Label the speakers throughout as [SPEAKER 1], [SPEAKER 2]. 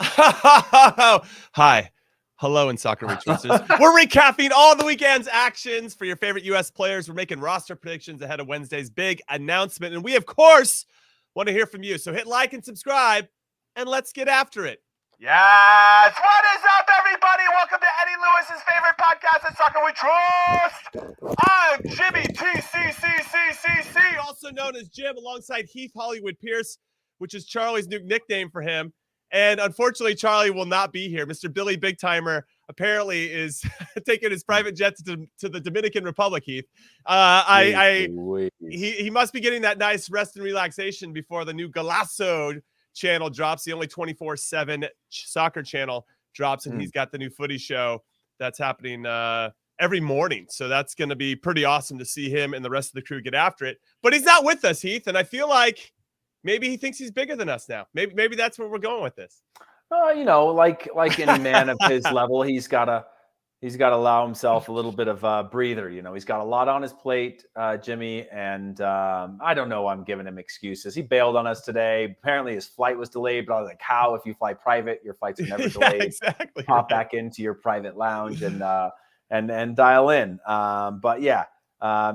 [SPEAKER 1] Hi. Hello in Soccer Resources. We're recapping all the weekend's actions for your favorite U.S. players. We're making roster predictions ahead of Wednesday's big announcement. And we, of course, want to hear from you. So hit like and subscribe, and let's get after it.
[SPEAKER 2] Yes! What is up, everybody? Welcome to Eddie Lewis's favorite podcast at Soccer We Trust. I'm Jimmy TCCCCC,
[SPEAKER 1] Also known as Jim, alongside Heath Hollywood Pearce, which is Charlie's new nickname for him. And unfortunately, Charlie will not be here. Mr. Billy Big Timer apparently is taking his private jet to the Dominican Republic, Heath. He must be getting that nice rest and relaxation before the new Golazo channel drops. The only 24/7 soccer channel drops, and he's got the new footy show that's happening every morning. So that's going to be pretty awesome to see him and the rest of the crew get after it. But he's not with us, Heath, and I feel like maybe he thinks he's bigger than us now. Maybe that's where we're going with this.
[SPEAKER 3] Like any man of his level, he's got to allow himself a little bit of a breather. He's got a lot on his plate, Jimmy, and I don't know. I'm giving him excuses. He bailed on us today. Apparently, his flight was delayed. But I was like, "How? If you fly private, your flights are never delayed.
[SPEAKER 1] Yeah, exactly.
[SPEAKER 3] Pop back into your private lounge and dial in." But yeah.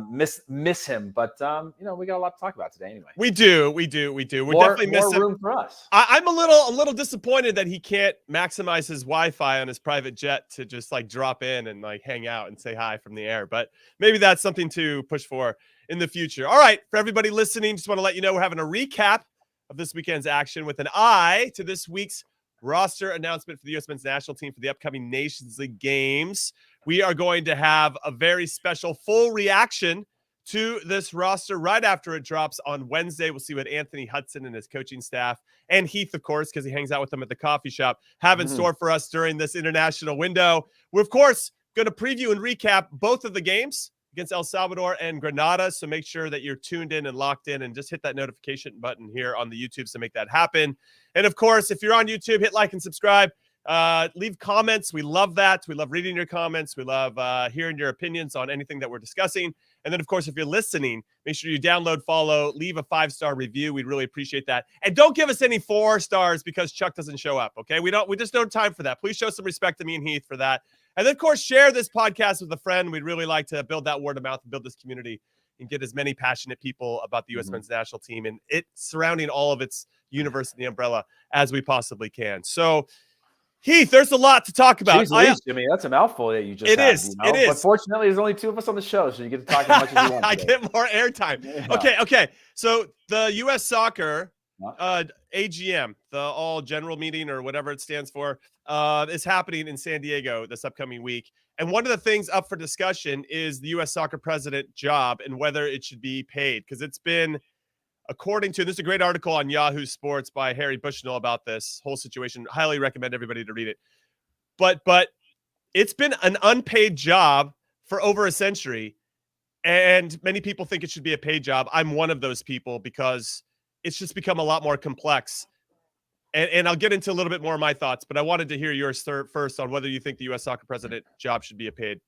[SPEAKER 3] Miss him, but we got a lot to talk about today anyway.
[SPEAKER 1] We do. We're definitely missing
[SPEAKER 3] more room for us.
[SPEAKER 1] I'm a little disappointed that he can't maximize his Wi-Fi on his private jet to just like drop in and like hang out and say hi from the air. But maybe that's something to push for in the future. All right, for everybody listening, just want to let you know we're having a recap of this weekend's action with an eye to this week's roster announcement for the U.S. men's national team for the upcoming Nations League games. We are going to have a very special full reaction to this roster right after it drops on Wednesday. We'll see what Anthony Hudson and his coaching staff and Heath, of course, because he hangs out with them at the coffee shop, have in store for us during this international window. We're, of course, going to preview and recap both of the games against El Salvador and Grenada. So make sure that you're tuned in and locked in and just hit that notification button here on the YouTube to make that happen. And of course, if you're on YouTube, hit like and subscribe. Leave comments. We love that. We love reading your comments. We love hearing your opinions on anything that we're discussing. And then, of course, if you're listening, make sure you download, follow, leave a 5-star review. We'd really appreciate that. And don't give us any 4 stars because Chuck doesn't show up. Okay, we just don't have time for that. Please show some respect to me and Heath for that. And then, of course, share this podcast with a friend. We'd really like to build that word of mouth and build this community and get as many passionate people about the U.S. men's national team and it surrounding all of its universe in the umbrella as we possibly can. So, Heath, there's a lot to talk about.
[SPEAKER 3] Jeez, Jimmy, that's a mouthful that you just
[SPEAKER 1] It
[SPEAKER 3] had,
[SPEAKER 1] is. It is.
[SPEAKER 3] But fortunately, there's only 2 of us on the show, so you get to talk as much as you want.
[SPEAKER 1] I get more airtime. Yeah. Okay. So the U.S. Soccer AGM, the All General Meeting or whatever it stands for, is happening in San Diego this upcoming week. And one of the things up for discussion is the U.S. Soccer president job and whether it should be paid, because it's been, according to, this is a great article on Yahoo Sports by Harry Bushnell about this whole situation. Highly recommend everybody to read it. But it's been an unpaid job for over a century, and many people think it should be a paid job. I'm one of those people because it's just become a lot more complex. And I'll get into a little bit more of my thoughts, but I wanted to hear yours first on whether you think the U.S. Soccer president job should be a paid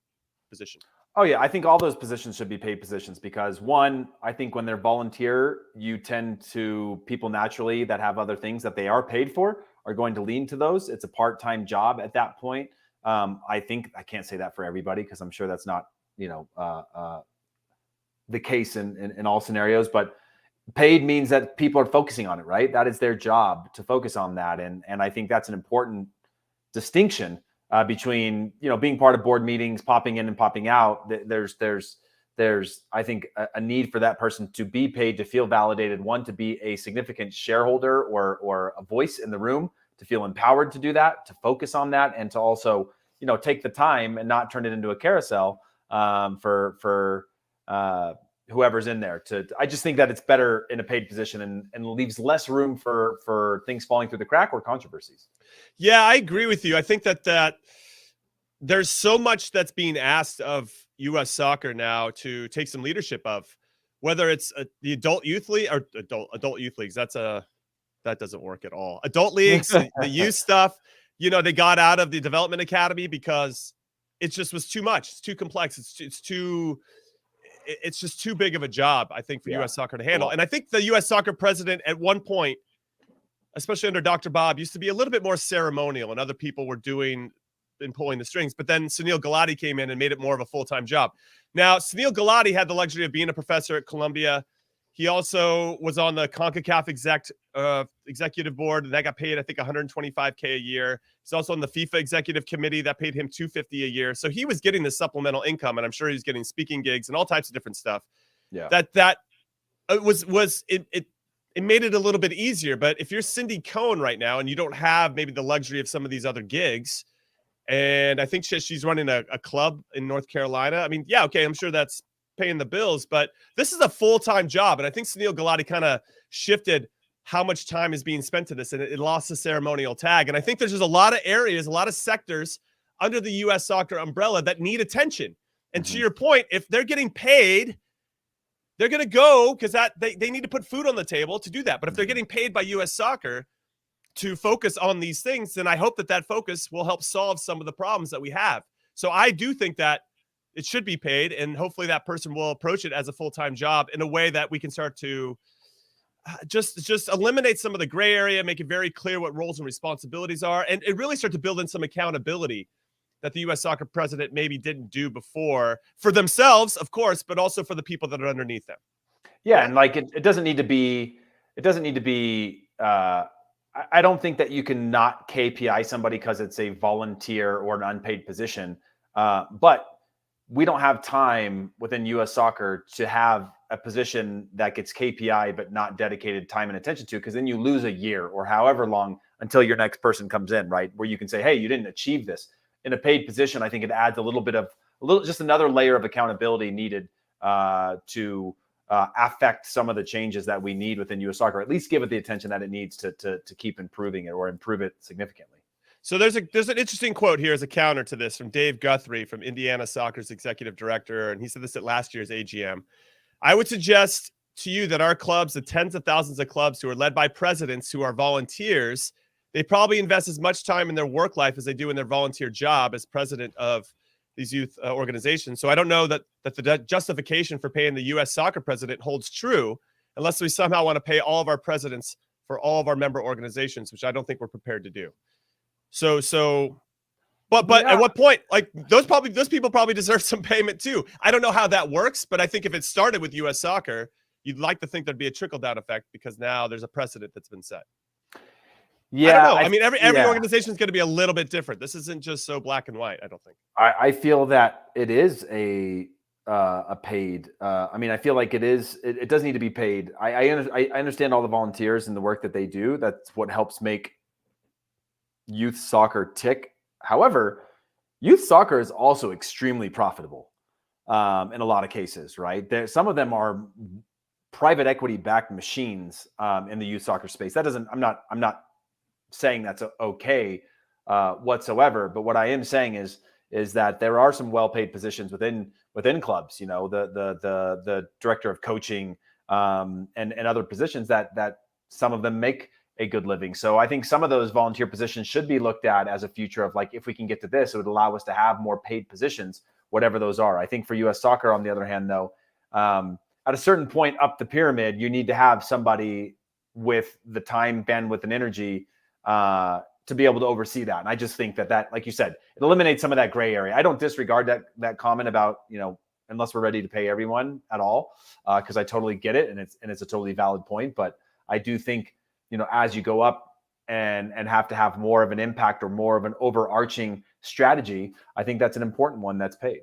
[SPEAKER 1] position.
[SPEAKER 3] Oh, yeah. I think all those positions should be paid positions because, one, I think when they're volunteer, you tend to, people naturally that have other things that they are paid for are going to lean to those. It's a part-time job at that point. I think, I can't say that for everybody because I'm sure that's not, the case in all scenarios, but paid means that people are focusing on it, right? That is their job to focus on that. And I think that's an important distinction between, being part of board meetings, popping in and popping out. There's I think a need for that person to be paid, to feel validated, one, to be a significant shareholder or a voice in the room, to feel empowered to do that, to focus on that, and to also, take the time and not turn it into a carousel for whoever's in there. I just think that it's better in a paid position and leaves less room for things falling through the crack or controversies.
[SPEAKER 1] Yeah, I agree with you. I think that there's so much that's being asked of U.S. soccer now to take some leadership of, whether it's the adult youth league or adult youth leagues. That doesn't work at all. Adult leagues, the youth stuff, they got out of the development academy because it just was too much. It's too complex. It's just too big of a job, I think, for U.S. soccer to handle. And I think the U.S. soccer president at one point especially under Dr. Bob, used to be a little bit more ceremonial, and other people were doing and pulling the strings. But then Sunil Gulati came in and made it more of a full-time job. Now, Sunil Gulati had the luxury of being a professor at Columbia. He also was on the CONCACAF executive board, and that got paid, I think, $125K a year. He's also on the FIFA executive committee that paid him $250 a year. So he was getting the supplemental income, and I'm sure he was getting speaking gigs and all types of different stuff.
[SPEAKER 3] Yeah,
[SPEAKER 1] it made it a little bit easier. But if you're Cindy Cohn right now and you don't have maybe the luxury of some of these other gigs, and I think she's running a club in North Carolina. I mean, yeah, okay, I'm sure that's paying the bills, but this is a full-time job. And I think Sunil Gulati kind of shifted how much time is being spent to this, and it lost the ceremonial tag. And I think there's just a lot of areas, a lot of sectors under the U.S. soccer umbrella that need attention. And to your point, if they're getting paid, they're going to go because they need to put food on the table to do that. But if they're getting paid by U.S. soccer to focus on these things, then I hope that focus will help solve some of the problems that we have. So I do think that it should be paid, and hopefully that person will approach it as a full-time job in a way that we can start to just eliminate some of the gray area, make it very clear what roles and responsibilities are, and it really start to build in some accountability that the U.S. soccer president maybe didn't do before for themselves, of course, but also for the people that are underneath them.
[SPEAKER 3] Yeah, and like it doesn't need to be. I don't think that you can not KPI somebody because it's a volunteer or an unpaid position. But we don't have time within U.S. soccer to have a position that gets KPI but not dedicated time and attention to, because then you lose a year or however long until your next person comes in, right? Where you can say, hey, you didn't achieve this. In a paid position, I think it adds just another layer of accountability needed to affect some of the changes that we need within U.S. soccer, at least give it the attention that it needs to keep improving it or improve it significantly.
[SPEAKER 1] So there's an interesting quote here as a counter to this from Dave Guthrie, from Indiana Soccer's executive director, and he said this at last year's AGM. I would suggest to you that our clubs, the tens of thousands of clubs who are led by presidents who are volunteers, they probably invest as much time in their work life as they do in their volunteer job as president of these youth organizations. So I don't know that the justification for paying the U.S. soccer president holds true unless we somehow want to pay all of our presidents for all of our member organizations, which I don't think we're prepared to do. But at what point, like those people probably deserve some payment too. I don't know how that works, but I think if it started with U.S. soccer, you'd like to think there'd be a trickle-down effect because now there's a precedent that's been set.
[SPEAKER 3] Yeah,
[SPEAKER 1] I don't know. I mean, every organization is going to be a little bit different. This isn't just so black and white, I don't think.
[SPEAKER 3] I feel that it is a paid. I mean, I feel like it is. It does need to be paid. I understand all the volunteers and the work that they do. That's what helps make youth soccer tick. However, youth soccer is also extremely profitable in a lot of cases, right? Some of them are private equity backed machines in the youth soccer space. That doesn't. I'm not saying that's okay whatsoever. But what I am saying is that there are some well-paid positions within clubs. You know, the director of coaching and other positions that some of them make a good living. So I think some of those volunteer positions should be looked at as a future of like, if we can get to this, it would allow us to have more paid positions, whatever those are. I think for U.S. soccer, on the other hand, though, at a certain point up the pyramid, you need to have somebody with the time, bandwidth, and energy to be able to oversee that. And I just think that, like you said, it eliminates some of that gray area. I don't disregard that comment about, you know, unless we're ready to pay everyone at all, because I totally get it. And it's a totally valid point. But I do think, you know, as you go up and have to have more of an impact or more of an overarching strategy, I think that's an important one that's paid.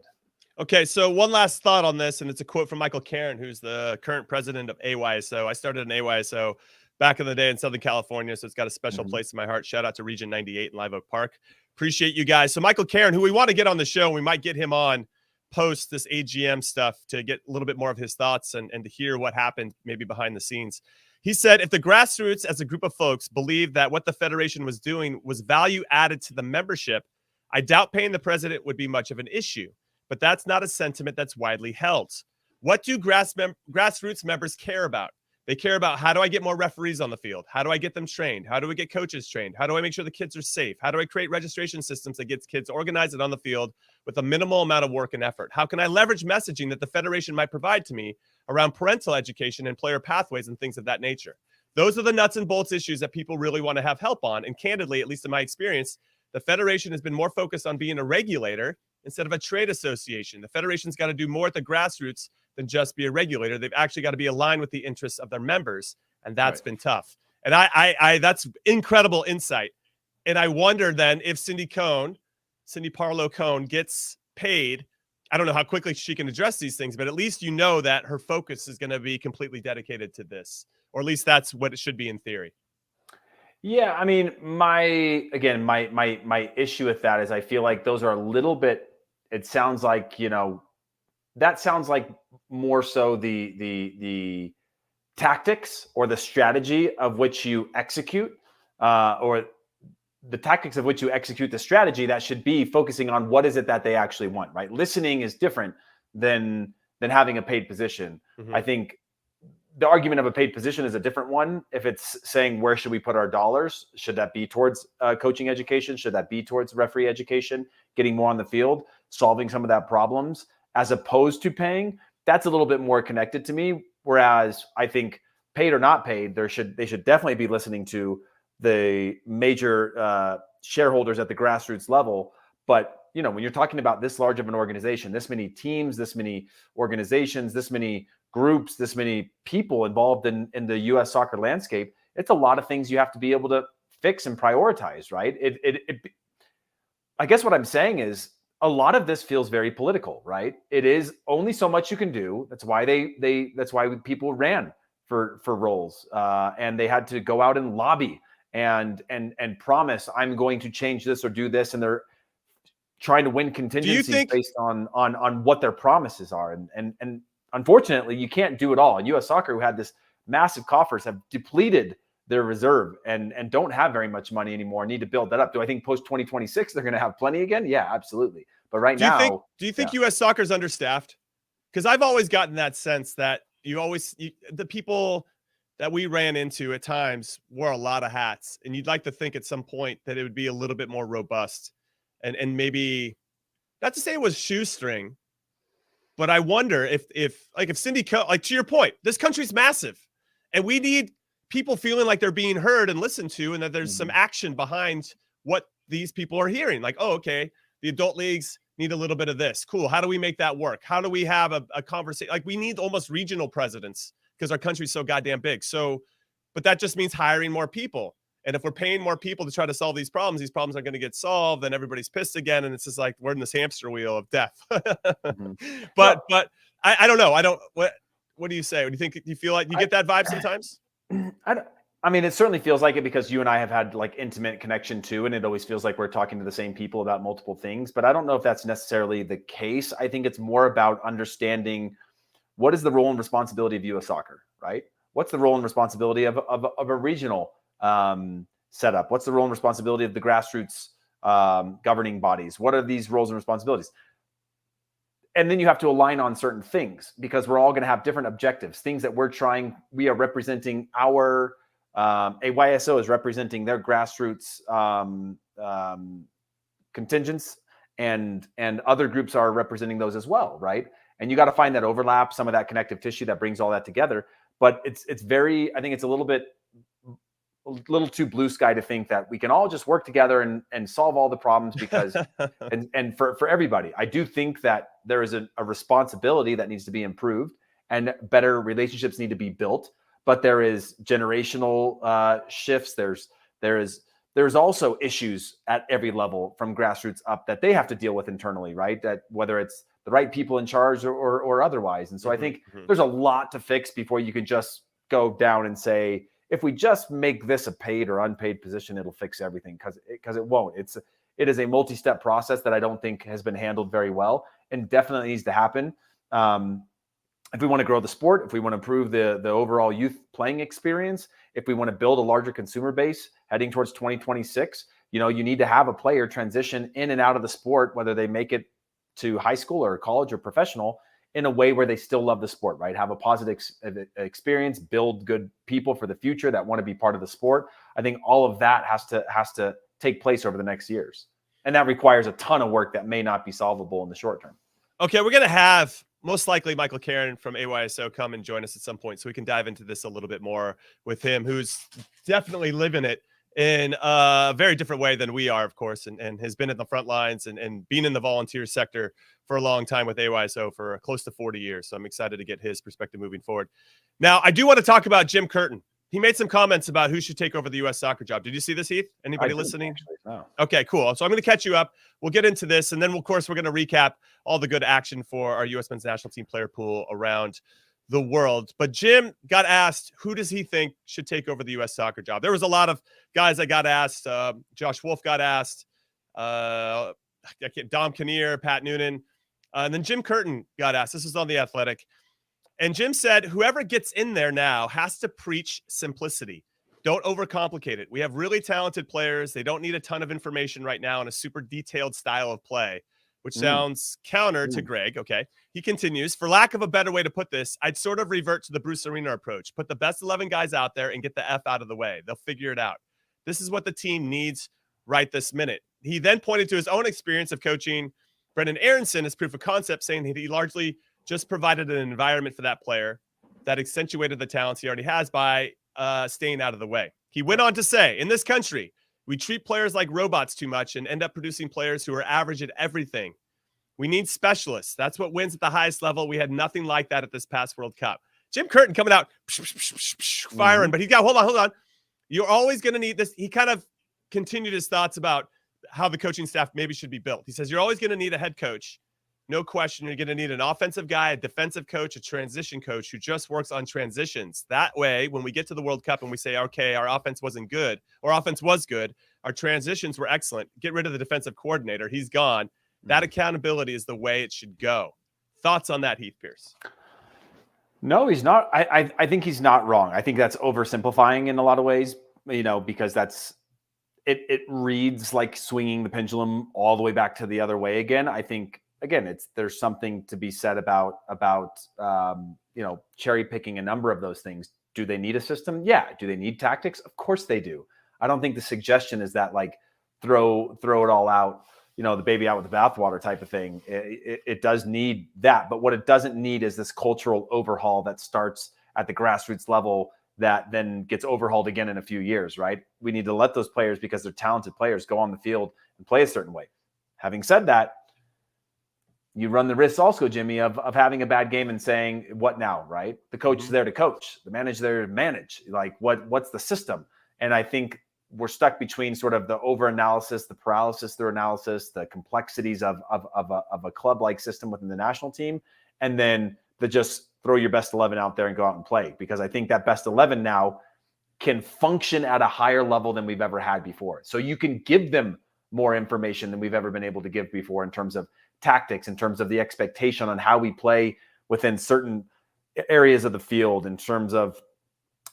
[SPEAKER 1] Okay, so one last thought on this, and it's a quote from Michael Caron, who's the current president of AYSO. I started an AYSO back in the day in Southern California, so it's got a special place in my heart. Shout out to Region 98 in Live Oak Park. Appreciate you guys. So Michael Caron, who we want to get on the show, we might get him on post this AGM stuff to get a little bit more of his thoughts and to hear what happened maybe behind the scenes. He said, if the grassroots as a group of folks believed that what the federation was doing was value added to the membership, I doubt paying the president would be much of an issue. But that's not a sentiment that's widely held. What do grassroots members care about? They care about, how do I get more referees on the field? How do I get them trained? How do we get coaches trained? How do I make sure the kids are safe? How do I create registration systems that gets kids organized and on the field with a minimal amount of work and effort? How can I leverage messaging that the federation might provide to me around parental education and player pathways and things of that nature? Those are the nuts and bolts issues that people really want to have help on. And candidly, at least in my experience, the Federation has been more focused on being a regulator instead of a trade association. The Federation's got to do more at the grassroots than just be a regulator. They've actually got to be aligned with the interests of their members, and that's been tough. And I that's incredible insight. And I wonder then if Cindy Parlow Cone gets paid. I don't know how quickly she can address these things, but at least you know that her focus is going to be completely dedicated to this, or at least that's what it should be in theory.
[SPEAKER 3] Yeah, I mean, my issue with that is I feel like those are a little bit. It sounds like, that sounds like more so the tactics or the strategy of which you execute, or the tactics of which you execute the strategy that should be focusing on what is it that they actually want, right? Listening is different than having a paid position. I think the argument of a paid position is a different one. If it's saying, where should we put our dollars? Should that be towards coaching education? Should that be towards referee education, getting more on the field, solving some of that problems, as opposed to paying? That's a little bit more connected to me. Whereas I think paid or not paid, they should definitely be listening to the major shareholders at the grassroots level. But, when you're talking about this large of an organization, this many teams, this many organizations, this many groups, this many people involved in the U.S. soccer landscape, it's a lot of things you have to be able to fix and prioritize, right? I guess what I'm saying is a lot of this feels very political, right? It is only so much you can do. That's why that's why people ran for roles, and they had to go out and lobby and promise, I'm going to change this or do this, and they're trying to win contingencies based on what their promises are. And unfortunately, you can't do it all. And U.S. Soccer, who had this massive coffers, have depleted their reserve and don't have very much money anymore, need to build that up. Do I think post 2026 they're going to have plenty again? Yeah, absolutely. But do
[SPEAKER 1] you think U.S. Soccer is understaffed? Because I've always gotten that sense that the people that we ran into at times wore a lot of hats, and you'd like to think at some point that it would be a little bit more robust, and maybe not to say it was shoestring, but I wonder if Cindy, like, to your point, this country's massive, and we need people feeling like they're being heard and listened to, and that there's some action behind what these people are hearing. Like, oh, okay, the adult leagues need a little bit of this. Cool. How do we make that work? How do we have a conversation? Like, we need almost regional presidents because our country's so goddamn big. So, but that just means hiring more people. And if we're paying more people to try to solve these problems aren't going to get solved. Then everybody's pissed again. And it's just like, we're in this hamster wheel of death. But I don't know. What do you say? Do you think, do you feel like you get that vibe sometimes?
[SPEAKER 3] I mean, it certainly feels like it because you and I have had like intimate connection too. And it always feels like we're talking to the same people about multiple things, but I don't know if that's necessarily the case. I think it's more about understanding what is the role and responsibility of U.S. Soccer, right? What's the role and responsibility of a regional setup? What's the role and responsibility of the grassroots governing bodies? What are these roles and responsibilities? And then you have to align on certain things because we're all going to have different objectives, things that we are representing our, AYSO is representing their grassroots contingents, and other groups are representing those as well, right? And you got to find that overlap, some of that connective tissue that brings all that together. But it's very, I think it's a little too blue sky to think that we can all just work together and solve all the problems because, and for everybody. I do think that there is a responsibility that needs to be improved and better relationships need to be built, but there is generational shifts. There's also issues at every level from grassroots up that they have to deal with internally, right? That whether it's the right people in charge or otherwise. And so I think there's a lot to fix before you can just go down and say, if we just make this a paid or unpaid position, it'll fix everything, because it won't. It is a multi-step process that I don't think has been handled very well and definitely needs to happen. If we want to grow the sport, if we want to improve the overall youth playing experience, if we want to build a larger consumer base heading towards 2026, you need to have a player transition in and out of the sport, whether they make it to high school or college or professional, in a way where they still love the sport, right? Have a positive experience, build good people for the future that want to be part of the sport. I think all of that has to take place over the next years. And that requires a ton of work that may not be solvable in the short term.
[SPEAKER 1] Okay, we're going to have most likely Michael Karen from AYSO come and join us at some point so we can dive into this a little bit more with him, who's definitely living it in a very different way than we are, of course, and has been in the front lines and been in the volunteer sector for a long time with AYSO for close to 40 years. So I'm excited to get his perspective moving forward. Now, I do want to talk about Jim Curtin. He made some comments about who should take over the U.S. soccer job. Did you see this, Heath? Anybody listening?
[SPEAKER 3] Actually, no.
[SPEAKER 1] Okay, cool. So I'm going to catch you up. We'll get into this, and then, of course, we're going to recap all the good action for our U.S. men's national team player pool around the world. But Jim got asked, who does he think should take over the U.S. soccer job? There was a lot of guys that got asked. Josh Wolf got asked. Dom Kinnear, Pat Noonan. And then Jim Curtin got asked. This was on The Athletic. And Jim said, whoever gets in there now has to preach simplicity. Don't overcomplicate it. We have really talented players. They don't need a ton of information right now in a super detailed style of play, which sounds counter to Gregg. Okay. He continues, for lack of a better way to put this, I'd sort of revert to the Bruce Arena approach. Put the best 11 guys out there and get the F out of the way. They'll figure it out. This is what the team needs right this minute. He then pointed to his own experience of coaching Brendan Aronson as proof of concept, saying that he largely just provided an environment for that player that accentuated the talents he already has by staying out of the way. He went on to say, in this country, we treat players like robots too much and end up producing players who are average at everything. We need specialists. That's what wins at the highest level. We had nothing like that at this past World Cup. Jim Curtin coming out, firing, but he's got, hold on. You're always going to need this. He kind of continued his thoughts about how the coaching staff maybe should be built. He says, you're always going to need a head coach. No question, you're going to need an offensive guy, a defensive coach, a transition coach who just works on transitions. That way, when we get to the World Cup and we say, okay, our offense wasn't good, or offense was good, our transitions were excellent, get rid of the defensive coordinator. He's gone. That accountability is the way it should go. Thoughts on that, Heath Pearce?
[SPEAKER 3] No, he's not. I think he's not wrong. I think that's oversimplifying in a lot of ways, because it reads like swinging the pendulum all the way back to the other way again. I think, again, there's something to be said about cherry picking a number of those things. Do they need a system? Yeah. Do they need tactics? Of course they do. I don't think the suggestion is that like throw it all out, the baby out with the bathwater type of thing. It does need that, but what it doesn't need is this cultural overhaul that starts at the grassroots level that then gets overhauled again in a few years, right? We need to let those players, because they're talented players, go on the field and play a certain way. Having said that, you run the risk also, Jimmy, of having a bad game and saying, what now, right? The coach is there to coach, the manager there to manage. Like, what's the system? And I think we're stuck between sort of the over-analysis, the paralysis through analysis, the complexities of a club-like system within the national team, and then the just throw your best 11 out there and go out and play. Because I think that best 11 now can function at a higher level than we've ever had before. So you can give them more information than we've ever been able to give before in terms of tactics, in terms of the expectation on how we play within certain areas of the field, in terms of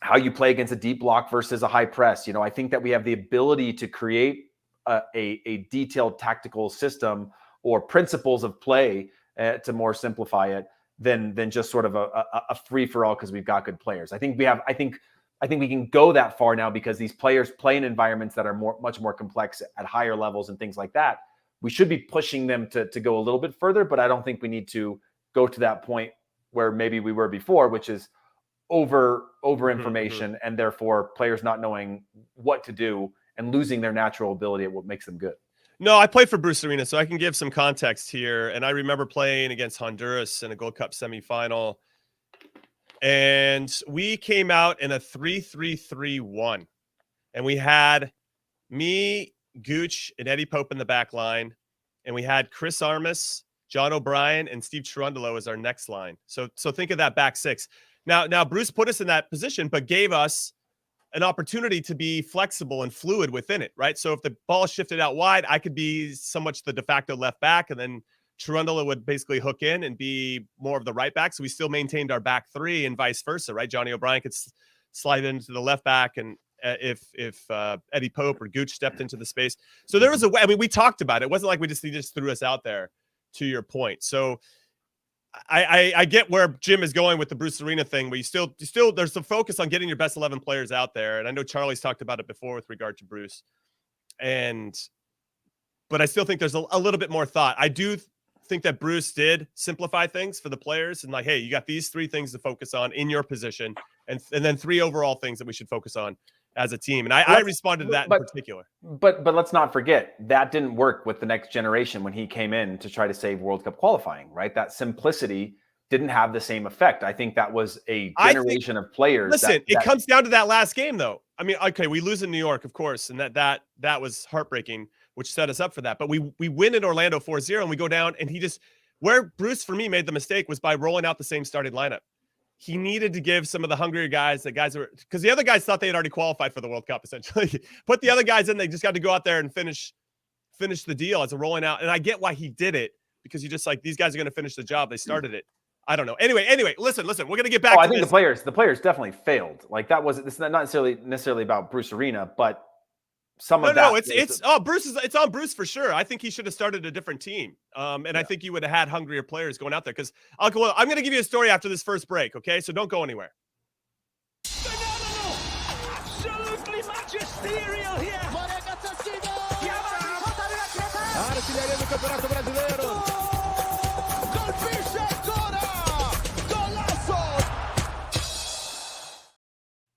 [SPEAKER 3] how you play against a deep block versus a high press. I think that we have the ability to create a detailed tactical system or principles of play to more simplify it than just sort of a free for all because we've got good players. I think we can go that far now because these players play in environments that are much more complex at higher levels and things like that. We should be pushing them to go a little bit further, but I don't think we need to go to that point where maybe we were before, which is over information and therefore players not knowing what to do and losing their natural ability at what makes them good.
[SPEAKER 1] No, I played for Bruce Arena, so I can give some context here. And I remember playing against Honduras in a Gold Cup semifinal. And we came out in a 3-3-3-1. And we had me, Gooch, and Eddie Pope in the back line. And we had Chris Armas, John O'Brien, and Steve Cherundolo as our next line. So think of that back six. Now Bruce put us in that position, but gave us an opportunity to be flexible and fluid within it, right? So if the ball shifted out wide, I could be so much the de facto left back, and then Cherundolo would basically hook in and be more of the right back. So we still maintained our back three and vice versa, right? Johnny O'Brien could slide into the left back, and if Eddie Pope or Gooch stepped into the space. So there was a way. I mean, we talked about it. It wasn't like he just threw us out there, to your point. So I get where Jim is going with the Bruce Arena thing, but you still there's a focus on getting your best 11 players out there. And I know Charlie's talked about it before with regard to Bruce. But I still think there's a little bit more thought. I do think that Bruce did simplify things for the players and like, hey, you got these 3 things to focus on in your position, and then 3 overall things that we should focus on as a team. And I responded to that in particular.
[SPEAKER 3] But let's not forget that didn't work with the next generation when he came in to try to save World Cup qualifying, right? That simplicity didn't have the same effect. I think that was a generation of players.
[SPEAKER 1] Listen, it comes down to that last game, though. I mean, okay, we lose in New York, of course, and that was heartbreaking, which set us up for that. But we win in Orlando 4-0, and we go down, and where Bruce, for me, made the mistake was by rolling out the same starting lineup. He needed to give some of the hungrier guys, because the other guys thought they had already qualified for the World Cup, essentially. Put the other guys in, they just got to go out there and finish the deal as a rolling out. And I get why he did it, because you just like, these guys are going to finish the job. They started it. I don't know. Anyway, listen, we're going to get back to
[SPEAKER 3] I think this. The players definitely failed. Like this is not necessarily about Bruce Arena, but some of that. No,
[SPEAKER 1] it's on Bruce for sure. I think he should have started a different team. I think you would have had hungrier players going out there, because I'm going to give you a story after this first break. Okay. So don't go anywhere.
[SPEAKER 4] Phenomenal! Absolutely magisterial here!
[SPEAKER 5] Artilharia do Campeonato Brasileiro.
[SPEAKER 4] Colpisce ancora! Golazo!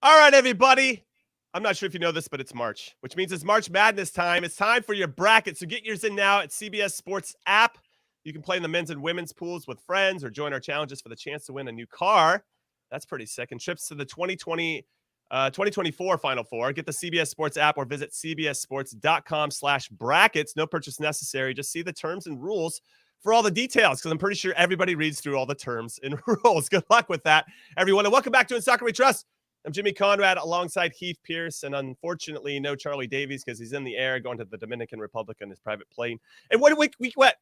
[SPEAKER 1] All right, everybody. I'm not sure if you know this, but it's March, which means it's March Madness time. It's time for your bracket. So get yours in now at CBS Sports app. You can play in the men's and women's pools with friends or join our challenges for the chance to win a new car. That's pretty sick. And trips to the 2024 Final Four. Get the CBS Sports app or visit cbssports.com/brackets. No purchase necessary. Just see the terms and rules for all the details, because I'm pretty sure everybody reads through all the terms and rules. Good luck with that, everyone. And welcome back to In Soccer We Trust. I'm Jimmy Conrad alongside Heath Pearce, and unfortunately no Charlie Davies, because he's in the air going to the Dominican Republic on his private plane. And what we can't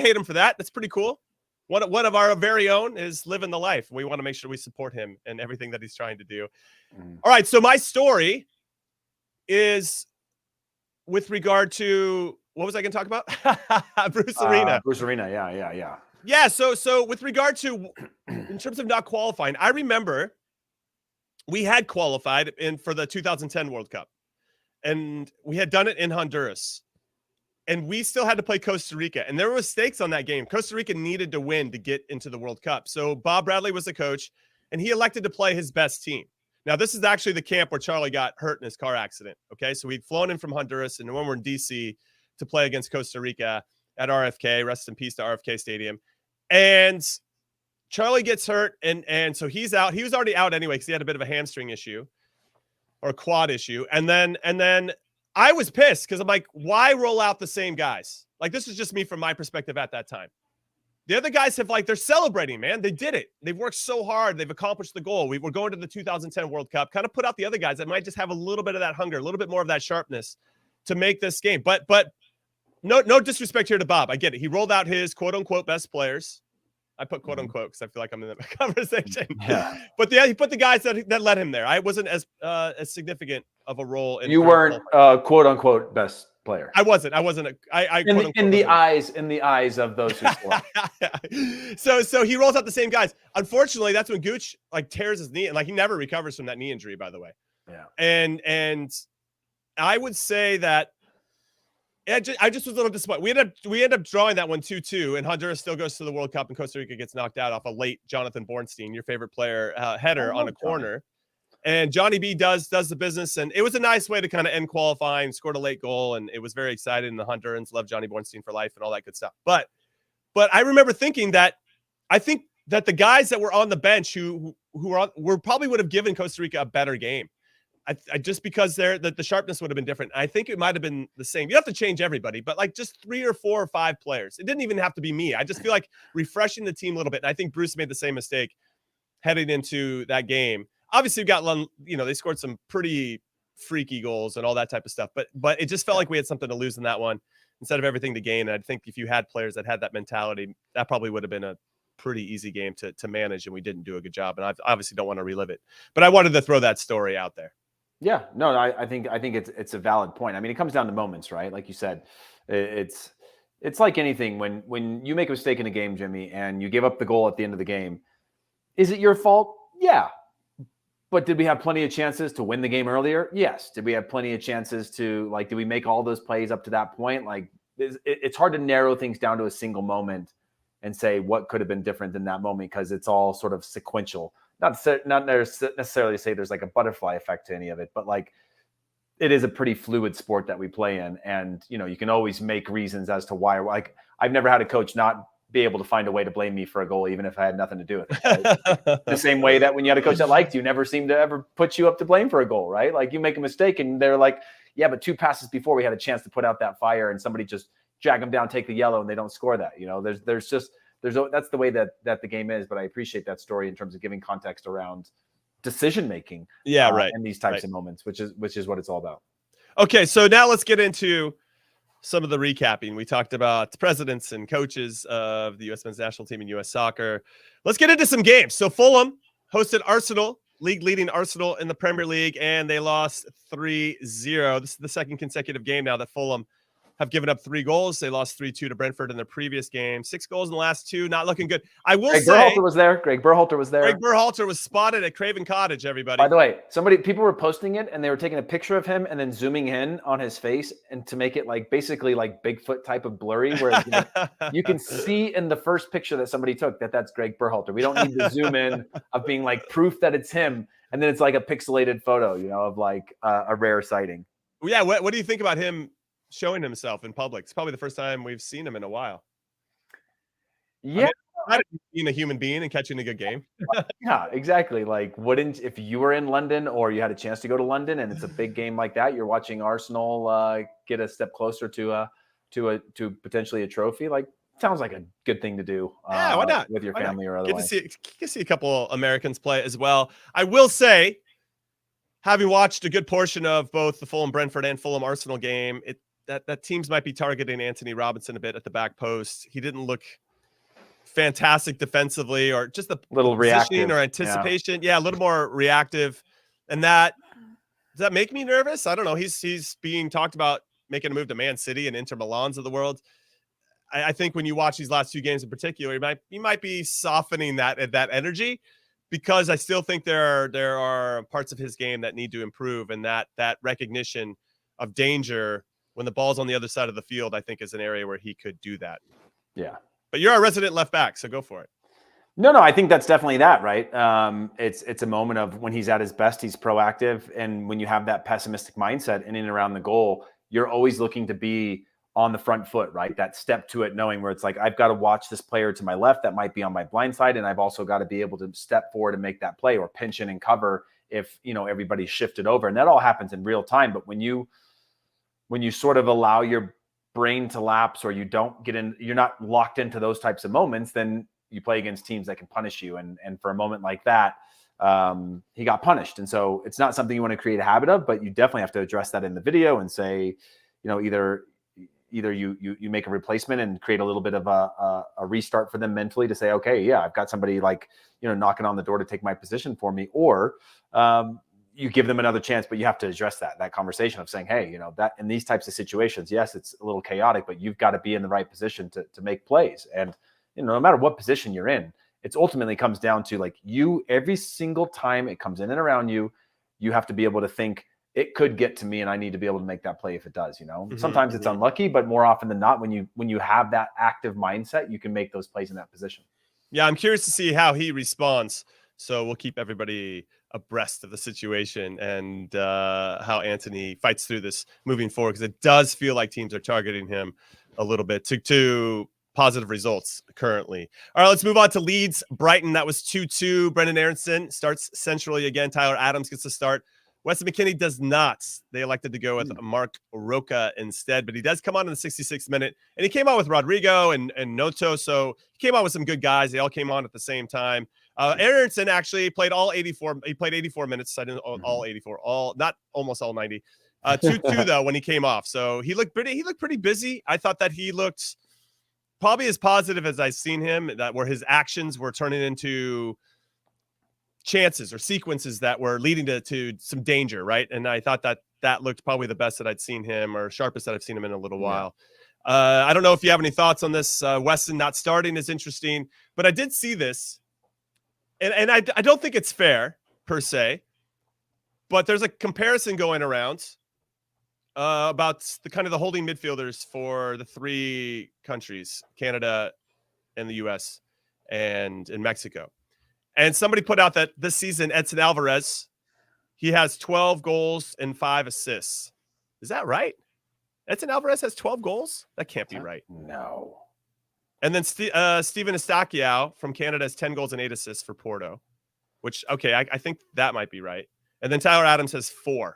[SPEAKER 1] hate him for that. That's pretty cool. One of our very own is living the life. We want to make sure we support him and everything that he's trying to do. All right, so my story is with regard to, what was I going to talk about? Bruce Arena.
[SPEAKER 3] Bruce Arena, yeah.
[SPEAKER 1] Yeah, so with regard to, in terms of not qualifying, I remember we had qualified for the 2010 World Cup, and we had done it in Honduras, and we still had to play Costa Rica, and there were stakes on that game. Costa Rica needed to win to get into the World Cup. So Bob Bradley was the coach, and he elected to play his best team. Now, this is actually the camp where Charlie got hurt in his car accident. Okay, so we'd flown in from Honduras, and when we're in DC to play against Costa Rica at RFK, rest in peace to RFK Stadium, and Charlie gets hurt, and so he's out. He was already out anyway because he had a bit of a hamstring issue or a quad issue. And then I was pissed because I'm like, why roll out the same guys? Like, this is just me from my perspective at that time. The other guys they're celebrating, man. They did it. They've worked so hard. They've accomplished the goal. We're going to the 2010 World Cup. Kind of put out the other guys that might just have a little bit of that hunger, a little bit more of that sharpness to make this game. But no disrespect here to Bob. I get it. He rolled out his quote-unquote best players. I put quote unquote because I feel like I'm in the conversation.
[SPEAKER 3] Yeah.
[SPEAKER 1] But he put the guys that led him there. I wasn't as significant of a role.
[SPEAKER 3] You weren't quote unquote best player.
[SPEAKER 1] I wasn't. In
[SPEAKER 3] the eyes of those who scored.
[SPEAKER 1] So he rolls out the same guys. Unfortunately, that's when Gooch tears his knee, and he never recovers from that knee injury, by the way.
[SPEAKER 3] Yeah.
[SPEAKER 1] And I would say that I just was a little disappointed. We end up drawing that one 2-2, and Honduras still goes to the World Cup, and Costa Rica gets knocked out off a late Jonathan Bornstein, your favorite player, header on a corner. And Johnny B does the business, and it was a nice way to kind of end qualifying, scored a late goal, and it was very exciting. The Hondurans love Johnny Bornstein for life and all that good stuff. But I remember thinking that I think that the guys that were on the bench who were probably would have given Costa Rica a better game. I just because the sharpness would have been different. I think it might have been the same. You have to change everybody, but just 3 or 4 or 5 players. It didn't even have to be me. I just feel like refreshing the team a little bit. And I think Bruce made the same mistake heading into that game. Obviously, we got they scored some pretty freaky goals and all that type of stuff. But it just felt like we had something to lose in that one instead of everything to gain. And I think if you had players that had that mentality, that probably would have been a pretty easy game to manage, and we didn't do a good job. And I obviously don't want to relive it. But I wanted to throw that story out there.
[SPEAKER 3] Yeah, no, I think it's a valid point. I mean, it comes down to moments, right? Like you said, it's like anything. When you make a mistake in a game, Jimmy, and you give up the goal at the end of the game, is it your fault? Yeah. But did we have plenty of chances to win the game earlier? Yes. Did we have plenty of chances to did we make all those plays up to that point? It's hard to narrow things down to a single moment and say what could have been different in that moment, because it's all sort of sequential. Not necessarily say there's like a butterfly effect to any of it, but like it is a pretty fluid sport that we play in. And, you know, you can always make reasons as to why. Like, I've never had a coach not be able to find a way to blame me for a goal, even if I had nothing to do with it. Right? Like, the same way that when you had a coach that liked you, never seemed to ever put you up to blame for a goal, right? Like, you make a mistake and they're like, yeah, but 2 passes before we had a chance to put out that fire, and somebody just drag them down, take the yellow, and they don't score that. You know, that's the way that the game is. But I appreciate that story in terms of giving context around decision making.
[SPEAKER 1] Yeah, right.
[SPEAKER 3] In these types of moments, which is what it's all about.
[SPEAKER 1] Okay, so now let's get into some of the recapping. We talked about presidents and coaches of the U.S. men's national team and U.S. soccer. Let's get into some games. So Fulham hosted Arsenal, league-leading Arsenal in the Premier League, and they lost 3-0. This is the second consecutive game now that Fulham have given up 3 goals. They lost 3-2 to Brentford in their previous game. 6 goals in the last 2. Not looking good. I will say
[SPEAKER 3] Gregg Berhalter was there. Gregg Berhalter was
[SPEAKER 1] spotted at Craven Cottage, everybody.
[SPEAKER 3] By the way, people were posting it, and they were taking a picture of him and then zooming in on his face, and to make it like basically like Bigfoot type of blurry, where you can see in the first picture that somebody took that's Gregg Berhalter. We don't need the zoom in of being like proof that it's him, and then it's like a pixelated photo, you know, of like a rare sighting.
[SPEAKER 1] Yeah. What do you think about him showing himself in public? It's probably the first time we've seen him in a while.
[SPEAKER 3] Yeah.
[SPEAKER 1] I mean, being a human being and catching a good game.
[SPEAKER 3] Yeah, exactly. Like, if you were in London or you had a chance to go to London and it's a big game like that, you're watching Arsenal get a step closer to potentially a trophy. Like, sounds like a good thing to do.
[SPEAKER 1] Yeah, why not?
[SPEAKER 3] With your family or otherwise.
[SPEAKER 1] Get to see a couple Americans play as well. I will say, having watched a good portion of both the Fulham Brentford and Fulham Arsenal game, that teams might be targeting Anthony Robinson a bit at the back post. He didn't look fantastic defensively, or just a
[SPEAKER 3] little reactive
[SPEAKER 1] or anticipation. Yeah, a little more reactive. And does that make me nervous? I don't know. He's being talked about making a move to Man City and Inter Milans of the world. I think when you watch these last 2 games in particular, you might be softening that energy, because I still think there are parts of his game that need to improve, and that recognition of danger when the ball's on the other side of the field, I think, is an area where he could do that.
[SPEAKER 3] Yeah.
[SPEAKER 1] But you're a resident left back, so go for it.
[SPEAKER 3] No, I think that's definitely that, right? It's a moment of when he's at his best, he's proactive. And when you have that pessimistic mindset in and around the goal, you're always looking to be on the front foot, right? That step to it, knowing where it's like, I've got to watch this player to my left that might be on my blind side, and I've also got to be able to step forward and make that play, or pinch in and cover if, you know, everybody's shifted over. And that all happens in real time. But when you sort of allow your brain to lapse, or you don't get in, you're not locked into those types of moments, then you play against teams that can punish you. And for a moment like that, he got punished. And so it's not something you want to create a habit of, but you definitely have to address that in the video and say, you know, either you make a replacement and create a little bit of a restart for them mentally to say, okay, yeah, I've got somebody like, you know, knocking on the door to take my position for me, or you give them another chance. But you have to address that conversation of saying, hey, you know, that in these types of situations, yes, it's a little chaotic, but you've got to be in the right position to make plays. And, you know, no matter what position you're in, it's ultimately comes down to like every single time it comes in and around you, you have to be able to think, it could get to me and I need to be able to make that play if it does, you know. Sometimes it's unlucky, but more often than not, when you have that active mindset, you can make those plays in that position.
[SPEAKER 1] Yeah, I'm curious to see how he responds. So we'll keep everybody abreast of the situation and how Anthony fights through this moving forward, because it does feel like teams are targeting him a little bit to positive results currently. All right, let's move on to Leeds Brighton. That was 2-2. Brendan Aronson starts centrally again. Tyler Adams gets to start. Weston McKennie does not. They elected to go with Mark Roca instead, but he does come on in the 66th minute, and he came on with Rodrigo and Noto, so he came on with some good guys. They all came on at the same time. Aronson actually played all 84. He played 84 minutes. I didn't all 84, not almost all 90. 2-2 though when he came off, so he looked pretty busy. I thought that he looked probably as positive as I've seen him, that where his actions were turning into chances or sequences that were leading to some danger, right? And I thought that looked probably the best that I'd seen him, or sharpest that I've seen him in a little while. I don't know if you have any thoughts on this. Weston not starting is interesting, but I did see this, and I don't think it's fair per se, but there's a comparison going around about the kind of the holding midfielders for the 3 countries, Canada in the US and in Mexico. And somebody put out that this season, Edson Alvarez, he has 12 goals and 5 assists. Is that right? Edson Alvarez has 12 goals? That can't be right.
[SPEAKER 3] No.
[SPEAKER 1] And then Steven Estaquiao from Canada has 10 goals and 8 assists for Porto, which, okay, I think that might be right. And then Tyler Adams has 2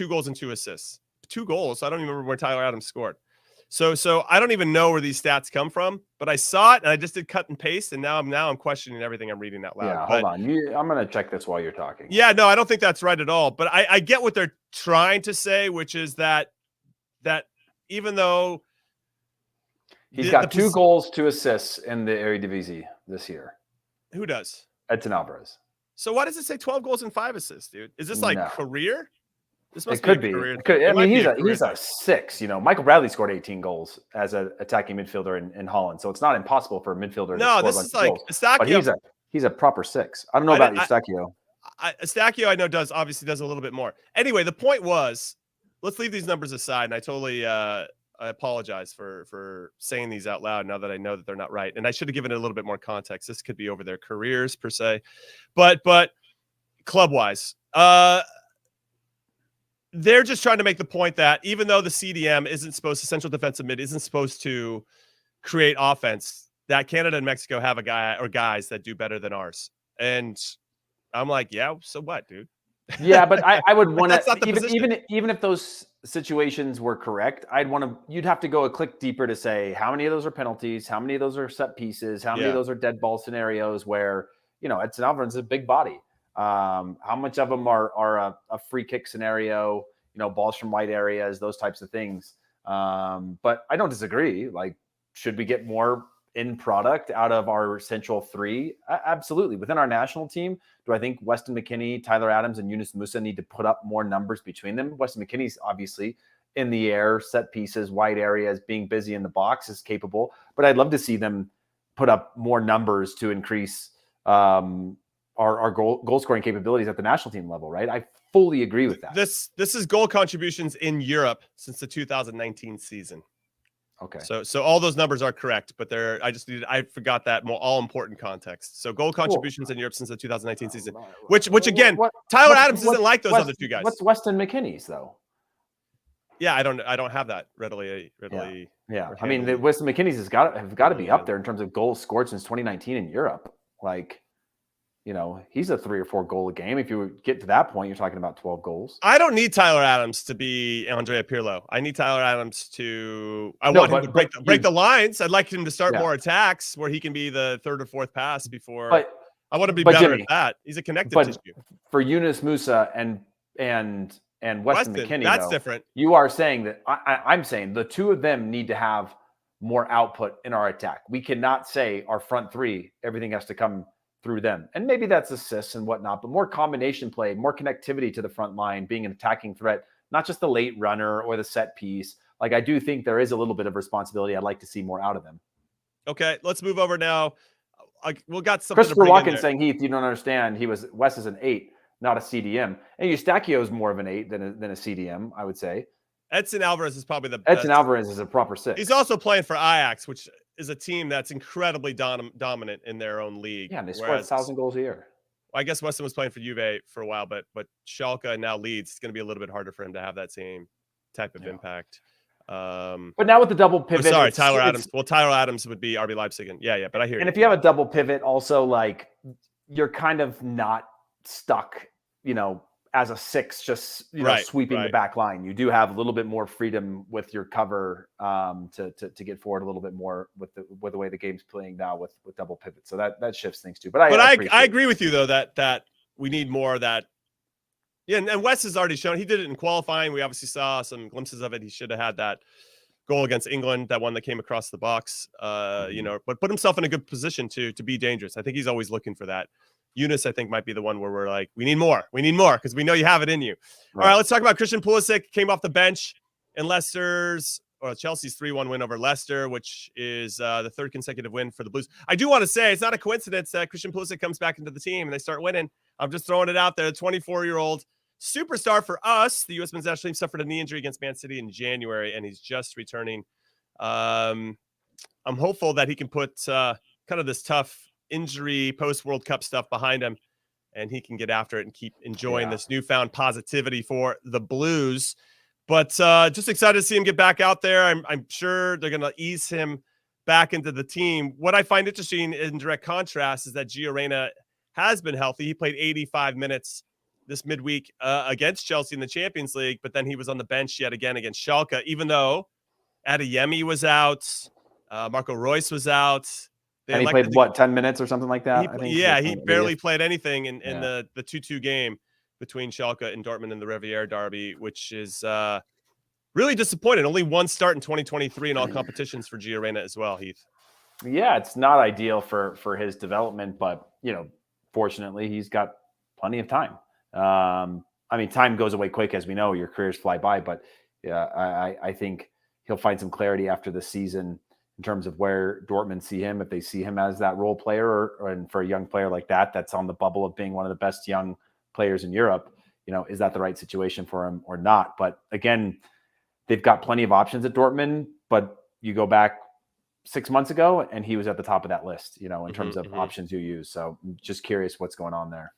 [SPEAKER 1] goals and 2 assists. 2 goals. I don't even remember where Tyler Adams scored. So I don't even know where these stats come from, but I saw it and I just did cut and paste, and now I'm questioning everything I'm reading out loud.
[SPEAKER 3] Yeah, hold on. I'm going to check this while you're talking.
[SPEAKER 1] Yeah, no, I don't think that's right at all. But I get what they're trying to say, which is that even though
[SPEAKER 3] he's got 2 goals, 2 assists in the Eredivisie this year.
[SPEAKER 1] Who does?
[SPEAKER 3] Edson Alvarez.
[SPEAKER 1] So why does it say 12 goals and 5 assists, dude? Is this like career? This must
[SPEAKER 3] it could
[SPEAKER 1] be.
[SPEAKER 3] be.
[SPEAKER 1] Career.
[SPEAKER 3] It could, I mean, he's
[SPEAKER 1] a
[SPEAKER 3] a 6. You know, Michael Bradley scored 18 goals as an attacking midfielder in Holland, so it's not impossible for a midfielder.
[SPEAKER 1] No,
[SPEAKER 3] to
[SPEAKER 1] this is like
[SPEAKER 3] Estaquio. But he's a proper 6. I don't know about Estaquio.
[SPEAKER 1] Estaquio, I know obviously does a little bit more. Anyway, the point was, let's leave these numbers aside, and I totally I apologize for saying these out loud now that I know that they're not right, and I should have given it a little bit more context. This could be over their careers per se, but club wise, they're just trying to make the point that even though the CDM central defensive mid isn't supposed to create offense, that Canada and Mexico have a guy or guys that do better than ours. And I'm like, yeah, so what, dude?
[SPEAKER 3] Yeah, but I would want
[SPEAKER 1] to
[SPEAKER 3] even if those situations were correct, you'd have to go a click deeper to say how many of those are penalties, how many of those are set pieces, how many of those are dead ball scenarios where, you know, Edson Alvarez is a big body. How much of them are a free kick scenario, you know, balls from wide areas, those types of things. But I don't disagree. Like, should we get more in product out of our central 3? Absolutely. Within our national team, do I think Weston McKennie, Tyler Adams, and Yunus Musah need to put up more numbers between them? Weston McKennie's obviously in the air, set pieces, wide areas, being busy in the box is capable. But I'd love to see them put up more numbers to increase our goal scoring capabilities at the national team level, right? I fully agree with that.
[SPEAKER 1] This is goal contributions in Europe since the 2019 season.
[SPEAKER 3] Okay.
[SPEAKER 1] So all those numbers are correct, but I forgot that all important context. So goal contributions in Europe since the 2019 season, which again, Tyler Adams isn't like those other 2 guys.
[SPEAKER 3] What's Weston McKennie's though?
[SPEAKER 1] Yeah, I don't have that readily.
[SPEAKER 3] Yeah. I mean, the Weston McKennie's have got to be up there in terms of goals scored since 2019 in Europe. Like, you know, he's a 3 or 4 goal a game. If you get to that point, you're talking about 12 goals.
[SPEAKER 1] I don't need Tyler Adams to be Andrea Pirlo. I need Tyler Adams to. I want him to break the lines. I'd like him to start more attacks where he can be the 3rd or 4th pass before. I want to be better
[SPEAKER 3] Jimmy,
[SPEAKER 1] at that. He's a connective tissue.
[SPEAKER 3] For Yunus Musah and Weston McKennie,
[SPEAKER 1] that's different.
[SPEAKER 3] You are saying that I'm saying the 2 of them need to have more output in our attack. We cannot say our front 3, everything has to come through them. And maybe that's assists and whatnot, but more combination play, more connectivity to the front line, being an attacking threat, not just the late runner or the set piece. Like, I do think there is a little bit of responsibility. I'd like to see more out of them.
[SPEAKER 1] Okay, let's move over now. We got something.
[SPEAKER 3] Christopher Watkins saying, Heath, you don't understand. Wes is an 8, not a CDM. And Eustachio is more of an 8 than a CDM, I would say.
[SPEAKER 1] Edson Alvarez is probably the best.
[SPEAKER 3] Edson Alvarez is a proper 6.
[SPEAKER 1] He's also playing for Ajax, which is a team that's incredibly dominant in their own league.
[SPEAKER 3] Yeah, and they scored 1,000 goals a year.
[SPEAKER 1] I guess Weston was playing for Juve for a while, but Schalke and now Leeds, it's going to be a little bit harder for him to have that same type of impact.
[SPEAKER 3] But now with the double pivot,
[SPEAKER 1] Tyler Adams. Well, Tyler Adams would be RB Leipzig. Yeah, but I hear you.
[SPEAKER 3] And if you have a double pivot, also, like, you're kind of not stuck, you know, as a 6, just sweeping the back line. You do have a little bit more freedom with your cover to get forward a little bit more with the way the game's playing now with double pivot. So that shifts things too. But I
[SPEAKER 1] agree with you though that we need more of that. Yeah, and Wes has already shown he did it in qualifying. We obviously saw some glimpses of it. He should have had that goal against England, that one that came across the box. You know, but put himself in a good position to be dangerous. I think he's always looking for that. Eunice, I think, might be the one where we're like, we need more because we know you have it in you. Right. All right, let's talk about Christian Pulisic. Came off the bench in Chelsea's 3-1 win over Leicester, which is the 3rd consecutive win for the Blues. I do want to say it's not a coincidence that Christian Pulisic comes back into the team and they start winning. I'm just throwing it out there. The 24-year-old superstar for us. The U.S. men's national team suffered a knee injury against Man City in January, and he's just returning. I'm hopeful that he can put kind of this tough injury post World Cup stuff behind him, and he can get after it and keep enjoying this newfound positivity for the Blues. But just excited to see him get back out there. I'm sure they're going to ease him back into the team. What I find interesting in direct contrast is that Gio Reyna has been healthy. He played 85 minutes this midweek against Chelsea in the Champions League, but then he was on the bench yet again against Schalke, even though Adeyemi was out, Marco Reus was out.
[SPEAKER 3] And he played, 10 minutes or something like that?
[SPEAKER 1] He barely played anything in the 2-2 game between Schalke and Dortmund in the Riviera derby, which is really disappointing. Only one start in 2023 in all competitions for Gio Reyna as well, Heath.
[SPEAKER 3] Yeah, it's not ideal for his development, but, fortunately, he's got plenty of time. Time goes away quick, as we know. Your careers fly by, but I think he'll find some clarity after the season in terms of where Dortmund see him, if they see him as that role player, and for a young player like that's on the bubble of being one of the best young players in Europe, is that the right situation for him or not? But again, they've got plenty of options at Dortmund, but you go back 6 months ago and he was at the top of that list, in terms of options you use. So I'm just curious what's going on there.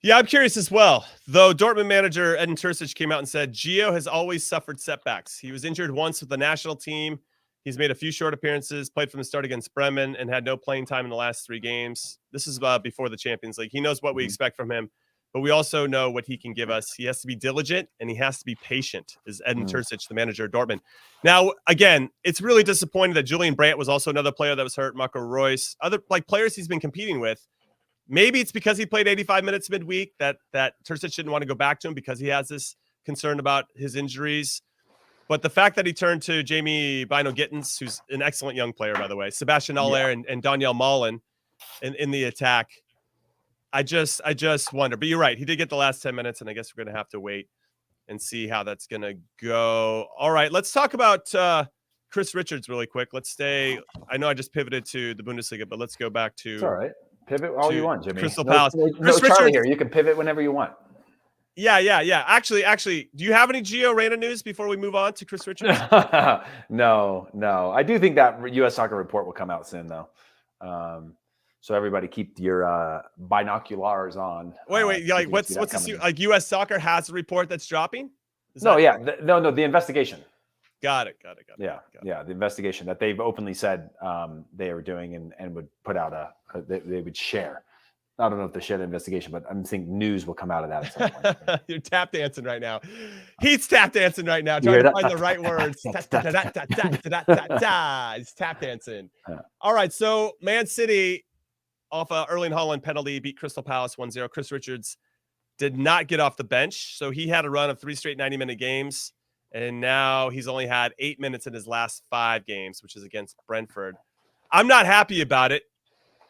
[SPEAKER 1] Yeah, I'm curious as well. Though Dortmund manager Edin Terzic came out and said Gio has always suffered setbacks. He was injured once with the national team. He's made a few short appearances, played from the start against Bremen, and had no playing time in the last 3 games. This is before the Champions League. He knows what we expect from him, but we also know what he can give us. He has to be diligent, and he has to be patient, is Edin Terzic, the manager of Dortmund. Now, again, it's really disappointing that Julian Brandt was also another player that was hurt, Marco Reus, other players he's been competing with. Maybe it's because he played 85 minutes midweek that Terzic didn't want to go back to him because he has this concern about his injuries. But the fact that he turned to Jamie Bino-Gittens, who's an excellent young player, by the way, Sebastian Aller and Daniel Malen in the attack, I just wonder. But you're right. He did get the last 10 minutes, and I guess we're going to have to wait and see how that's going to go. All right, let's talk about Chris Richards really quick. Let's stay. I know I just pivoted to the Bundesliga, but let's go back to.
[SPEAKER 3] It's all right. Pivot all you want, Jimmy.
[SPEAKER 1] Crystal Palace.
[SPEAKER 3] Chris Richards here. You can pivot whenever you want.
[SPEAKER 1] Yeah. Actually, do you have any Gio Reyna news before we move on to Chris Richards?
[SPEAKER 3] No. I do think that U.S. Soccer report will come out soon, though. So everybody keep your binoculars on.
[SPEAKER 1] Wait. What's this? Like U.S. Soccer has a report that's dropping?
[SPEAKER 3] The investigation.
[SPEAKER 1] Got it.
[SPEAKER 3] Yeah. The investigation that they've openly said they are doing and would put out they would share. I don't know if they shared the investigation, but I'm thinking news will come out of that at some point.
[SPEAKER 1] You're tap dancing right now. He's tap dancing right now, trying to find the right words. He's tap dancing. All right, so Man City off a Erling Haaland penalty beat Crystal Palace 1-0. Chris Richards did not get off the bench, so he had a run of 3 straight 90-minute games, and now he's only had 8 minutes in his last 5 games, which is against Brentford. I'm not happy about it,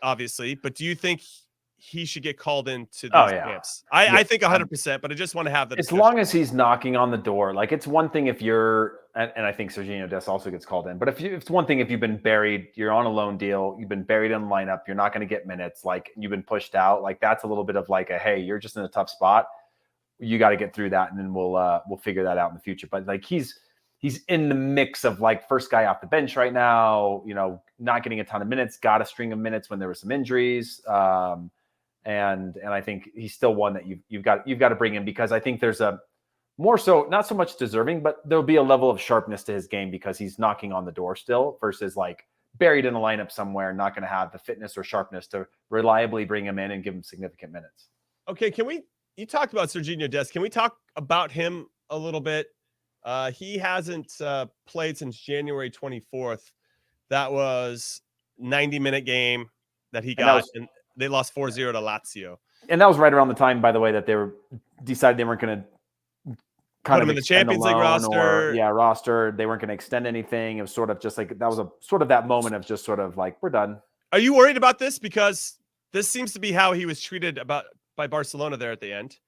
[SPEAKER 1] obviously, but do you think he should get called into these camps? I think 100%, but I just want to have that.
[SPEAKER 3] As long as he's knocking on the door, like it's one thing if you're, and I think Sergino Dest also gets called in, but it's one thing if you've been buried, you're on a loan deal, you've been buried in the lineup, you're not going to get minutes, like you've been pushed out, like that's a little bit of like hey, you're just in a tough spot. You got to get through that, and then we'll figure that out in the future. But like he's in the mix of like first guy off the bench right now, not getting a ton of minutes, got a string of minutes when there were some injuries. And I think he's still one that you've got to bring in, because I think there's a more so, not so much deserving, but there'll be a level of sharpness to his game because he's knocking on the door still versus like buried in a lineup somewhere, not going to have the fitness or sharpness to reliably bring him in and give him significant minutes.
[SPEAKER 1] Okay. You talked about Sergino Dest. Can we talk about him a little bit? He hasn't played since January 24th. That was 90-minute game that he got. And they lost 4-0 to Lazio.
[SPEAKER 3] And that was right around the time, by the way, that they decided they weren't going to
[SPEAKER 1] put him in the Champions League roster.
[SPEAKER 3] Roster. They weren't going to extend anything. It was sort of just like, that was a sort of that moment of just sort of like, we're done.
[SPEAKER 1] Are you worried about this? Because this seems to be how he was treated by Barcelona there at the end.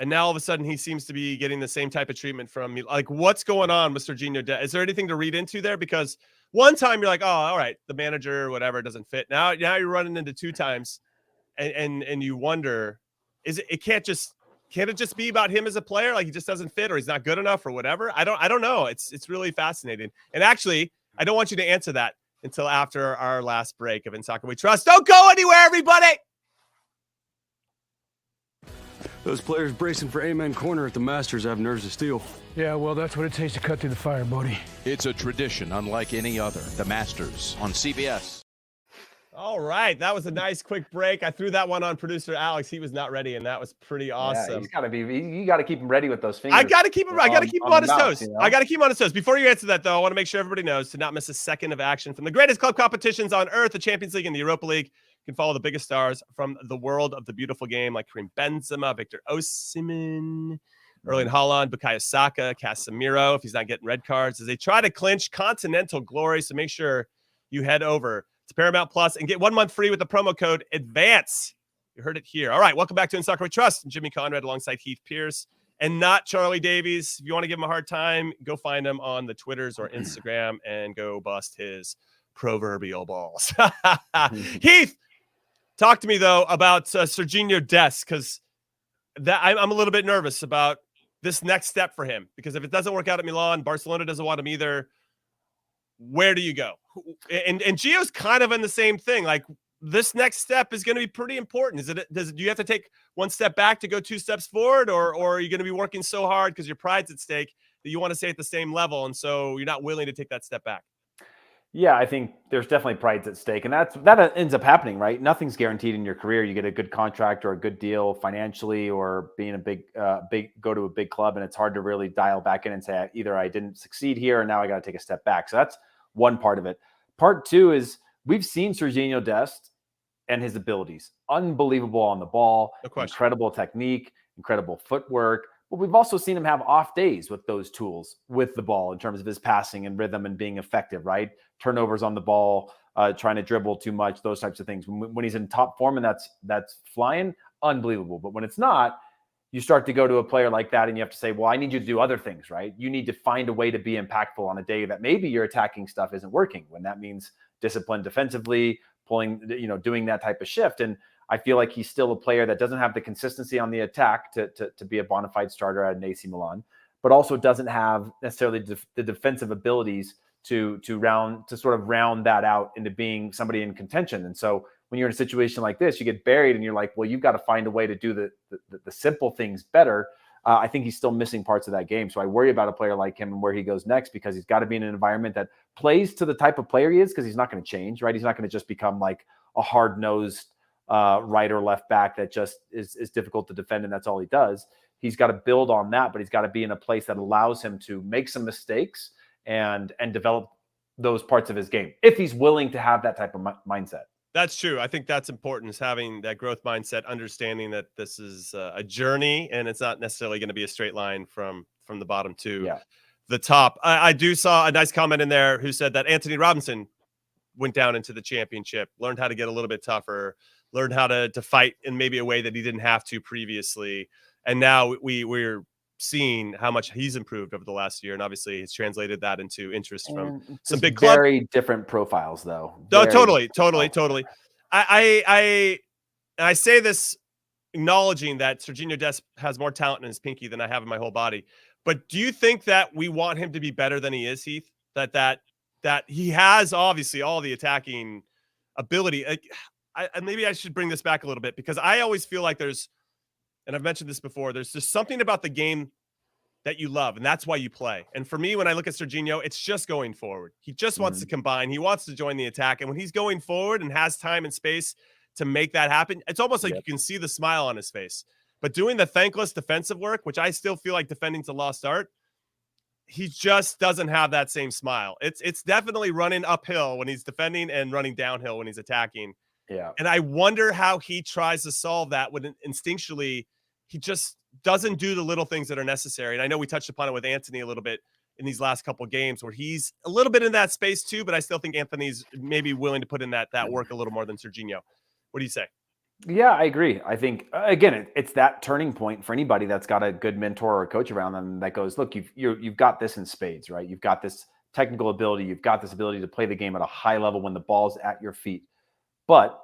[SPEAKER 1] And now all of a sudden he seems to be getting the same type of treatment from me. Like, what's going on with Sergino Dest? Is there anything to read into there? Because one time you're like, oh, all right, the manager, whatever, doesn't fit. Now you're running into 2 times. And you wonder, can't it just be about him as a player? Like he just doesn't fit, or he's not good enough, or whatever. I don't know. It's really fascinating. And actually, I don't want you to answer that. until after our last break of In Soccer We Trust. Don't go anywhere, everybody.
[SPEAKER 6] Those players bracing for Amen Corner at the Masters have nerves of steel.
[SPEAKER 7] Yeah, well, that's what it takes to cut through the fire, buddy.
[SPEAKER 5] It's a tradition unlike any other. The Masters on CBS.
[SPEAKER 1] All right, that was a nice quick break. I threw that one on producer Alex. He was not ready, and that was pretty awesome.
[SPEAKER 3] Yeah, he's got to be. You got to keep him ready with those fingers.
[SPEAKER 1] I got to keep him. I got to keep him on his toes.
[SPEAKER 3] You know?
[SPEAKER 1] I got to keep him on his toes. Before you answer that, though, I want to make sure everybody knows to not miss a second of action from the greatest club competitions on earth, the Champions League and the Europa League. You can follow the biggest stars from the world of the beautiful game, like Karim Benzema, Victor Osimhen, Erling Haaland, Bukayo Saka, Casemiro, if he's not getting red cards, as they try to clinch continental glory. So make sure you head over to Paramount Plus and get 1 month free with the promo code ADVANCE. You heard it here. All right, welcome back to In Soccer We Trust. Jimmy Conrad alongside Heath Pearce and not Charlie Davies. If you want to give him a hard time, go find him on the Twitters or Instagram and go bust his proverbial balls. Heath, talk to me, though, about Sergino Dest, because I'm a little bit nervous about this next step for him, because if it doesn't work out at Milan, Barcelona doesn't want him either. Where do you go? And Gio's kind of in the same thing. Like, this next step is going to be pretty important. Do you have to take one step back to go 2 steps forward, or are you going to be working so hard because your pride's at stake that you want to stay at the same level, and so you're not willing to take that step back?
[SPEAKER 3] Yeah, I think there's definitely pride's at stake, and that ends up happening, right? Nothing's guaranteed in your career. You get a good contract or a good deal financially, or being a big go to a big club, and it's hard to really dial back in and say either I didn't succeed here, or now I got to take a step back. So that's one part of it. Part two is we've seen Sergino Dest and his abilities. Unbelievable on the ball, incredible technique, incredible footwork. But we've also seen him have off days with those tools with the ball in terms of his passing and rhythm and being effective, right? Turnovers on the ball, trying to dribble too much, those types of things. When he's in top form and that's flying, unbelievable. But when it's not, you start to go to a player like that and you have to say, well, I need you to do other things, right? You need to find a way to be impactful on a day that maybe your attacking stuff isn't working, when that means discipline defensively, doing that type of shift. And I feel like he's still a player that doesn't have the consistency on the attack to be a bona fide starter at an AC Milan, but also doesn't have necessarily the defensive abilities to sort of round that out into being somebody in contention. And so when you're in a situation like this, you get buried and you're like, well, you've got to find a way to do the simple things better. I think he's still missing parts of that game. So I worry about a player like him and where he goes next, because he's got to be in an environment that plays to the type of player he is, because he's not going to change, right? He's not going to just become like a hard-nosed right or left back that just is difficult to defend, and that's all he does. He's got to build on that, but he's got to be in a place that allows him to make some mistakes and develop those parts of his game, if he's willing to have that type of mindset.
[SPEAKER 1] That's true. I think that's important, is having that growth mindset, understanding that this is a journey and it's not necessarily going to be a straight line from the bottom to the top. I do saw a nice comment in there who said that Anthony Robinson went down into the championship, learned how to get a little bit tougher, learned how to fight in maybe a way that he didn't have to previously. And now we're seeing how much he's improved over the last year. And obviously he's translated that into interest from some big clubs.
[SPEAKER 3] Very different profiles, though.
[SPEAKER 1] No, totally. I say this acknowledging that Sergino Dest has more talent in his pinky than I have in my whole body. But do you think that we want him to be better than he is, Heath? That he has obviously all the attacking ability. Maybe I should bring this back a little bit, because I always feel like and I've mentioned this before, there's just something about the game that you love, and that's why you play. And for me, when I look at Sergino, it's just going forward. He just wants to combine. He wants to join the attack. And when he's going forward and has time and space to make that happen, it's almost like you can see the smile on his face. But doing the thankless defensive work, which I still feel like defending's a lost art, he just doesn't have that same smile. It's definitely running uphill when he's defending and running downhill when he's attacking.
[SPEAKER 3] Yeah.
[SPEAKER 1] And I wonder how he tries to solve that when instinctually he just doesn't do the little things that are necessary. And I know we touched upon it with Anthony a little bit in these last couple of games, where he's a little bit in that space too, but I still think Anthony's maybe willing to put in that work a little more than Sergino. What do you say?
[SPEAKER 3] Yeah, I agree. I think, again, it's that turning point for anybody that's got a good mentor or coach around them that goes, look, you've got this in spades, right? You've got this technical ability. You've got this ability to play the game at a high level when the ball's at your feet. But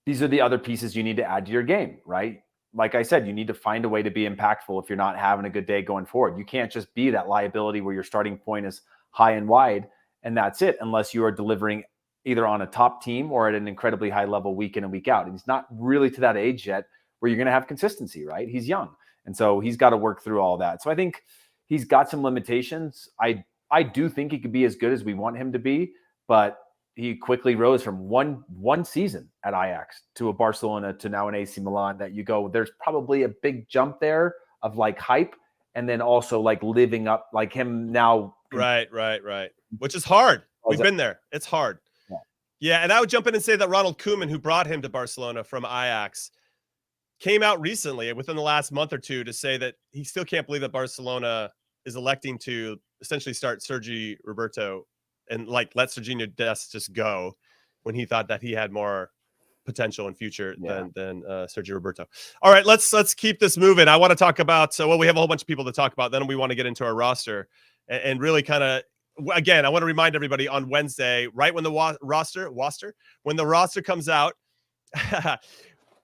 [SPEAKER 3] these are the other pieces you need to add to your game, right? Like I said, you need to find a way to be impactful if you're not having a good day going forward. You can't just be that liability where your starting point is high and wide and that's it, unless you are delivering either on a top team or at an incredibly high level week in and week out. And he's not really to that age yet where you're going to have consistency, right? He's young. And so he's got to work through all that. So I think he's got some limitations. I do think he could be as good as we want him to be, but he quickly rose from one season at Ajax to a Barcelona to now an AC Milan that you go, there's probably a big jump there of like hype and then also like living up like him now.
[SPEAKER 1] Right. Which is hard. We've been there. It's hard. Yeah. And I would jump in and say that Ronald Koeman, who brought him to Barcelona from Ajax, came out recently within the last month or two to say that he still can't believe that Barcelona is electing to essentially start Sergi Roberto and like let Sergino Dest just go when he thought that he had more potential in future than Sergio Roberto. All right, let's keep this moving. I want to talk about we have a whole bunch of people to talk about. Then we want to get into our roster and really kind of again. I want to remind everybody on Wednesday, right when the roster comes out,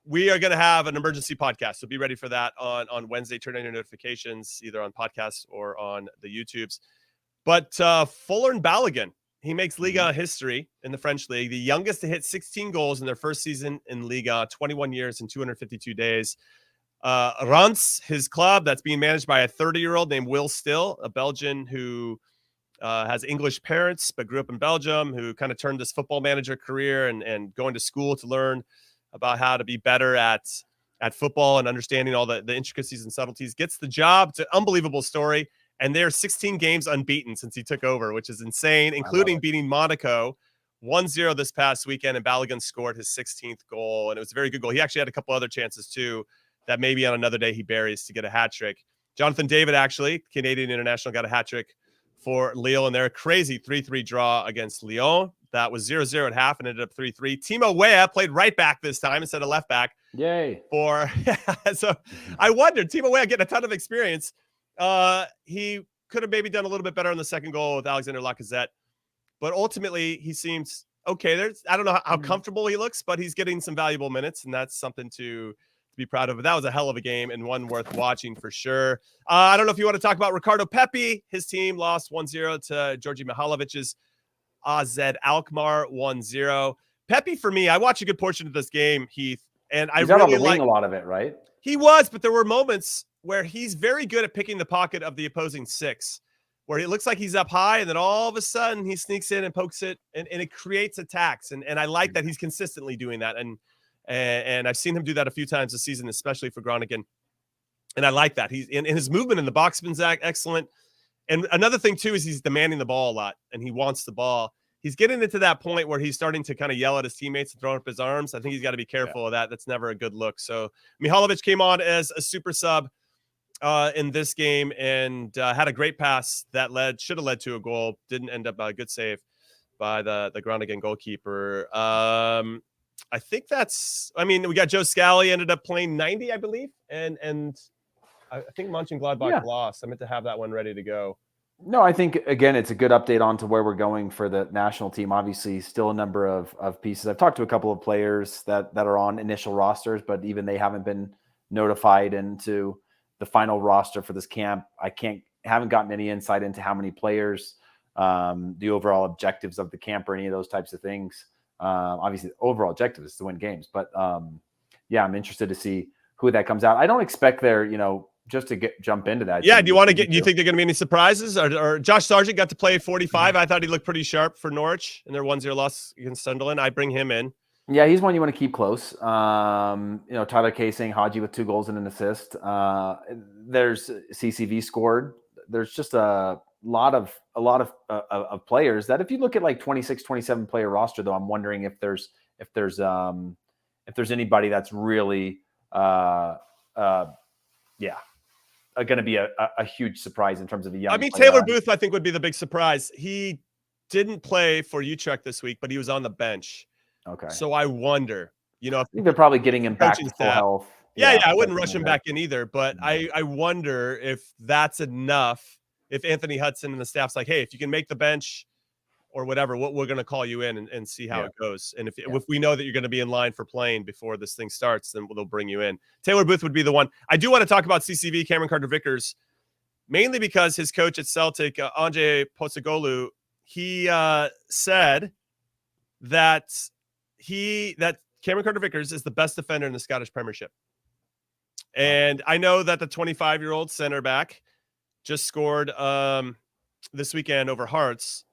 [SPEAKER 1] we are going to have an emergency podcast. So be ready for that on Wednesday. Turn on your notifications either on podcasts or on the YouTubes. But Folarin Balogun, he makes Liga history in the French league, the youngest to hit 16 goals in their first season in Liga, 21 years and 252 days. Reims, his club, that's being managed by a 30-year-old named Will Still, a Belgian who has English parents but grew up in Belgium, who kind of turned his football manager career and going to school to learn about how to be better at football and understanding all the intricacies and subtleties. Gets the job. It's an unbelievable story. And they're 16 games unbeaten since he took over, which is insane, including beating Monaco 1-0 this past weekend. And Balogun scored his 16th goal. And it was a very good goal. He actually had a couple other chances, too, that maybe on another day he buries to get a hat trick. Jonathan David, actually, Canadian international, got a hat trick for Lille in their crazy 3-3 draw against Lyon. That was 0-0 at half and ended up 3-3. Timo Weah played right back this time instead of left back.
[SPEAKER 3] Yay.
[SPEAKER 1] So I wondered, Timo Weah getting a ton of experience. He could have maybe done a little bit better on the second goal with Alexander Lacazette, but ultimately he seems okay. I don't know how comfortable he looks, but he's getting some valuable minutes, and that's something to be proud of. But that was a hell of a game and one worth watching for sure. I don't know if you want to talk about Ricardo Pepi. His team lost 1-0 to Georgi Mihalovic's AZ Alkmaar 1-0. Pepi, for me, I watched a good portion of this game, Heath, and I really like
[SPEAKER 3] a lot of it, right?
[SPEAKER 1] He was, but there were moments where he's very good at picking the pocket of the opposing six, where it looks like he's up high, and then all of a sudden he sneaks in and pokes it, and it creates attacks. And I like that he's consistently doing that. And I've seen him do that a few times this season, especially for Groningen. And I like that. He's in his movement in the box has been excellent. And another thing, too, is he's demanding the ball a lot, and he wants the ball. He's getting into that point where he's starting to kind of yell at his teammates and throwing up his arms. I think he's got to be careful of that. That's never a good look. So Mihalovic came on as a super sub in this game and had a great pass that should have led to a goal. Didn't end up a good save by the Groningen goalkeeper. I think we got Joe Scally ended up playing 90, I believe. And I think Mönchengladbach lost. I meant to have that one ready to go.
[SPEAKER 3] No, I think, again, it's a good update on to where we're going for the national team. Obviously, still a number of pieces. I've talked to a couple of players that are on initial rosters, but even they haven't been notified into the final roster for this camp. Haven't gotten any insight into how many players, the overall objectives of the camp or any of those types of things. Obviously, the overall objective is to win games. But, I'm interested to see who that comes out. I don't expect just to jump into that.
[SPEAKER 1] Yeah, do you think there are going to be any surprises? Or Josh Sargent got to play 45. I thought he looked pretty sharp for Norwich in their 1-0 loss against Sunderland. I bring him in.
[SPEAKER 3] Yeah, he's one you want to keep close. Tyler Casing, Haji with 2 goals and an assist. There's CCV scored. There's just a lot of players that if you look at like 26, 27 player roster, though, I'm wondering if there's anybody that's really going to be a huge surprise in terms of a young player.
[SPEAKER 1] Taylor Booth, I think, would be the big surprise. He didn't play for Utrecht this week, but he was on the bench.
[SPEAKER 3] Okay.
[SPEAKER 1] So I wonder,
[SPEAKER 3] I think they're probably getting him back to full health.
[SPEAKER 1] Yeah, I wouldn't rush him back in either, but I wonder if that's enough. If Anthony Hudson and the staff's like, hey, if you can make the bench or whatever, we're going to call you in and see how it goes. And if we know that you're going to be in line for playing before this thing starts, then they'll bring you in. Taylor Booth would be the one. I do want to talk about CCV, Cameron Carter-Vickers, mainly because his coach at Celtic, Ange Postecoglou, he said that Cameron Carter-Vickers is the best defender in the Scottish Premiership. And I know that the 25-year-old center back just scored this weekend over Hearts,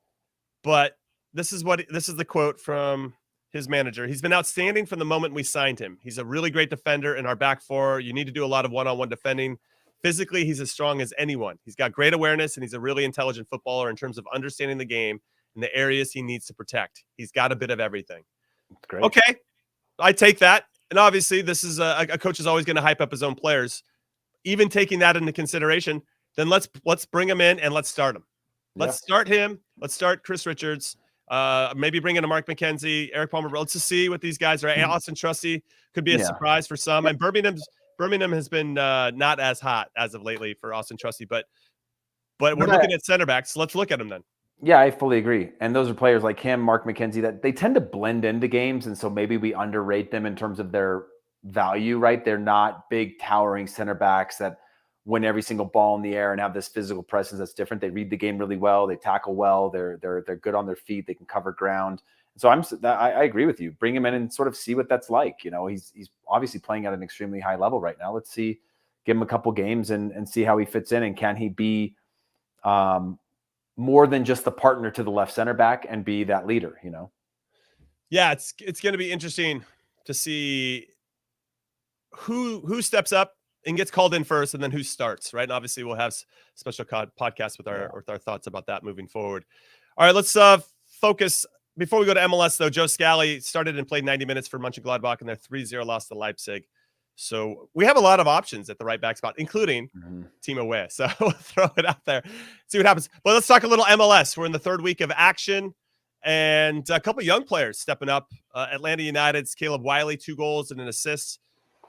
[SPEAKER 1] but this is the quote from his manager. He's been outstanding from the moment we signed him. He's a really great defender in our back four. You need to do a lot of one-on-one defending. Physically, he's as strong as anyone. He's got great awareness, and he's a really intelligent footballer in terms of understanding the game and the areas he needs to protect. He's got a bit of everything.
[SPEAKER 3] Great.
[SPEAKER 1] Okay, I take that. And obviously, this is a coach is always going to hype up his own players. Even taking that into consideration, then let's bring him in and let's start him. Let's start him. Let's start Chris Richards. Maybe bring in a Mark McKenzie, Eric Palmer. Let's just see what these guys are. Austin Trusty could be a surprise for some. And Birmingham has been not as hot as of lately for Austin Trusty, but we're looking at center backs. Let's look at them then.
[SPEAKER 3] Yeah, I fully agree. And those are players like him, Mark McKenzie, that they tend to blend into games. And so maybe we underrate them in terms of their value, right? They're not big, towering center backs that win every single ball in the air and have this physical presence that's different. They read the game really well. They tackle well. They're good on their feet. They can cover ground. So I agree with you. Bring him in and sort of see what that's like. You know, he's obviously playing at an extremely high level right now. Let's give him a couple games and see how he fits in. And can he be more than just the partner to the left center back and be that leader, you know?
[SPEAKER 1] Yeah, it's going to be interesting to see who steps up and gets called in first, and then who starts, right? And obviously, we'll have special podcasts with our thoughts about that moving forward. All right, let's focus. Before we go to MLS, though, Joe Scally started and played 90 minutes for Mönchengladbach in their 3-0 loss to Leipzig. So we have a lot of options at the right back spot, including Timo Weah. So we'll throw it out there, see what happens. But let's talk a little MLS. We're in the third week of action, and a couple of young players stepping up. Atlanta United's Caleb Wiley, 2 goals and an assist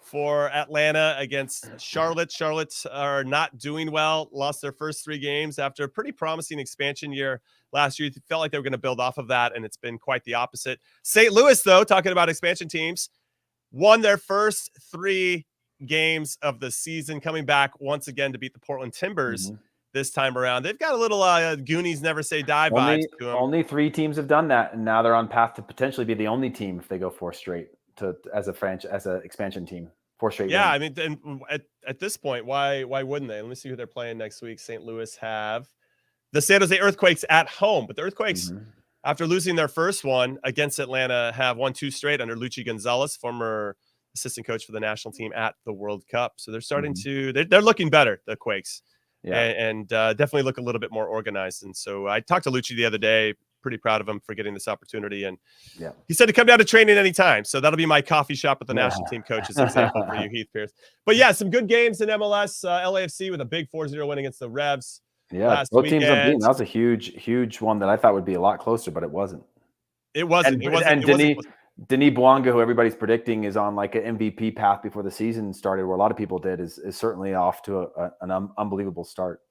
[SPEAKER 1] for Atlanta against Charlotte. Charlotte are not doing well, lost their first 3 games after a pretty promising expansion year last year. It felt like they were going to build off of that, and it's been quite the opposite. St. Louis, though, talking about expansion teams, won their first 3 games of the season, coming back once again to beat the Portland Timbers this time around. They've got a little Goonies Never Say Die vibes to them.
[SPEAKER 3] Only 3 teams have done that, and now they're on path to potentially be the only team if they go 4 straight as an expansion team. 4 straight.
[SPEAKER 1] Yeah,
[SPEAKER 3] wins.
[SPEAKER 1] I mean, at this point, why wouldn't they? Let me see who they're playing next week. St. Louis have the San Jose Earthquakes at home, but the Earthquakes, after losing their first one against Atlanta, have won 2 straight under Luchi Gonzalez, former assistant coach for the national team at the World Cup. So they're starting to they're looking better, the Quakes, and definitely look a little bit more organized. And so I talked to Luchi the other day. Pretty proud of him for getting this opportunity, and he said to come down to training anytime. So that'll be my coffee shop with the national team coaches example for you, Heath Pearce. But yeah, some good games in MLS. LAFC with a big 4-0 win against the Revs.
[SPEAKER 3] Yeah, both teams are beating. That was a huge one that I thought would be a lot closer, but it wasn't.
[SPEAKER 1] It wasn't.
[SPEAKER 3] And Denis Bouanga, who everybody's predicting is on like an MVP path before the season started, where a lot of people did, is certainly off to an unbelievable start.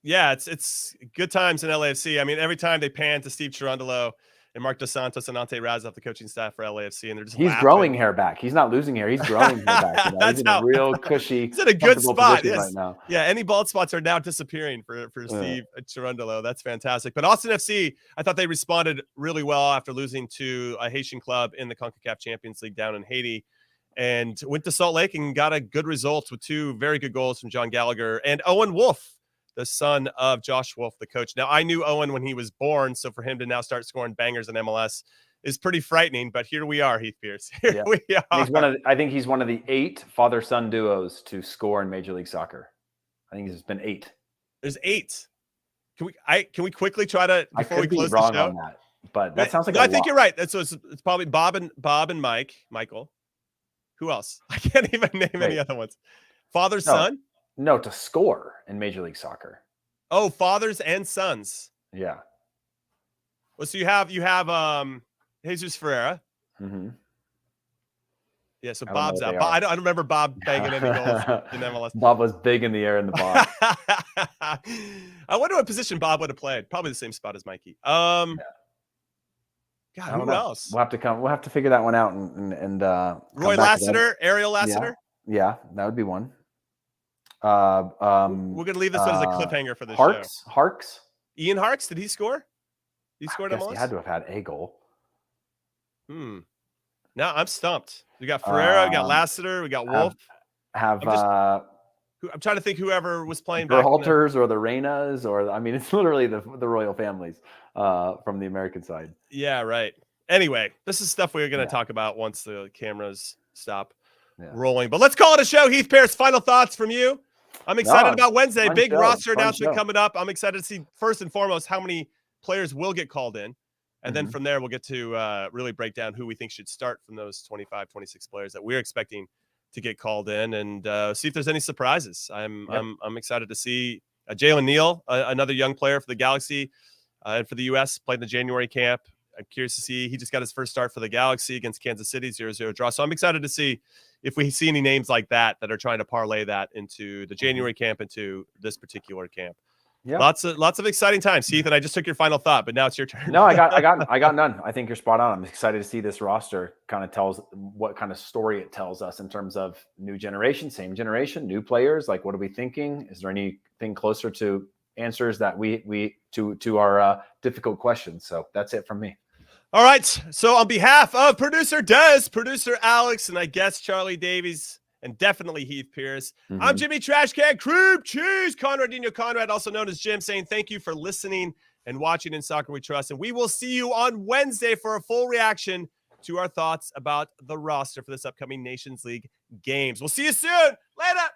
[SPEAKER 1] Yeah, it's good times in LAFC. I mean, every time they pan to Steve Cherundolo and Mark Dos Santos and Ante Razov, the coaching staff for LAFC, and they're just
[SPEAKER 3] growing hair back. He's not losing hair. He's growing hair back. You know? He's in a real cushy,
[SPEAKER 1] he's in a good spot
[SPEAKER 3] right now.
[SPEAKER 1] Yeah, any bald spots are now disappearing for Steve Cherundolo. That's fantastic. But Austin FC, I thought they responded really well after losing to a Haitian club in the CONCACAF Champions League down in Haiti, and went to Salt Lake and got a good result with 2 very good goals from John Gallagher and Owen Wolff, the son of Josh Wolff, the coach. Now, I knew Owen when he was born, so for him to now start scoring bangers in MLS is pretty frightening, but here we are, Heath Pearce. Here we are.
[SPEAKER 3] I think he's one of the 8 father-son duos to score in Major League Soccer. I think there's been 8.
[SPEAKER 1] There's 8. Can we quickly try to, before we close the show?
[SPEAKER 3] On that, but that sounds like
[SPEAKER 1] I think you're right. It's probably Bob and Michael. Who else? I can't even name any other ones. Father, son?
[SPEAKER 3] No, to score in Major League Soccer.
[SPEAKER 1] Oh, fathers and sons.
[SPEAKER 3] Yeah.
[SPEAKER 1] Well, so you have Jesus Ferreira. Yeah, so Bob's out. I don't remember Bob banging any goals in MLS.
[SPEAKER 3] Bob was big in the air in the box.
[SPEAKER 1] I wonder what position Bob would have played. Probably the same spot as Mikey. God, who else?
[SPEAKER 3] We'll have to figure that one out and
[SPEAKER 1] Roy Lassiter, Ariel Lassiter.
[SPEAKER 3] Yeah, that would be one.
[SPEAKER 1] We're gonna leave this one as a cliffhanger for the show.
[SPEAKER 3] Harks.
[SPEAKER 1] Ian Harks, did he score? He scored
[SPEAKER 3] I guess
[SPEAKER 1] MLS?
[SPEAKER 3] he had to have had a goal.
[SPEAKER 1] No, I'm stumped. We got Ferreira, we got Lassiter, we got Wolf. I'm trying to think whoever was playing back.
[SPEAKER 3] Berhalters or the Reinas, or I mean, it's literally the royal families from the American side.
[SPEAKER 1] Yeah, right. Anyway, this is stuff we're going to talk about once the cameras stop rolling. But let's call it a show. Heath Pearce, final thoughts from you. I'm excited about Wednesday. Big roster announcement coming up. I'm excited to see, first and foremost, how many players will get called in. And then from there, we'll get to really break down who we think should start from those 25, 26 players that we're expecting to get called in, and see if there's any surprises. I'm excited to see Jalen Neal, another young player for the Galaxy and for the U.S., played in the January camp. I'm curious to see. He just got his first start for the Galaxy against Kansas City, 0-0 draw. So I'm excited to see if we see any names like that are trying to parlay that into the January camp, into this particular camp. Yeah. Lots of exciting times, Heath. And I just took your final thought, but now it's your turn.
[SPEAKER 3] No, I got none. I think you're spot on. I'm excited to see this roster kind of tells what kind of story it tells us in terms of new generation, same generation, new players. Like, what are we thinking? Is there anything closer to answers that we to our difficult questions? So that's it from me.
[SPEAKER 1] All right. So on behalf of producer Des, producer Alex, and I guess Charlie Davies, and definitely Heath Pearce, I'm Jimmy Trashcan Cream Cheese Conrad, also known as Jim, saying thank you for listening and watching In Soccer We Trust. And we will see you on Wednesday for a full reaction to our thoughts about the roster for this upcoming Nations League games. We'll see you soon. Later.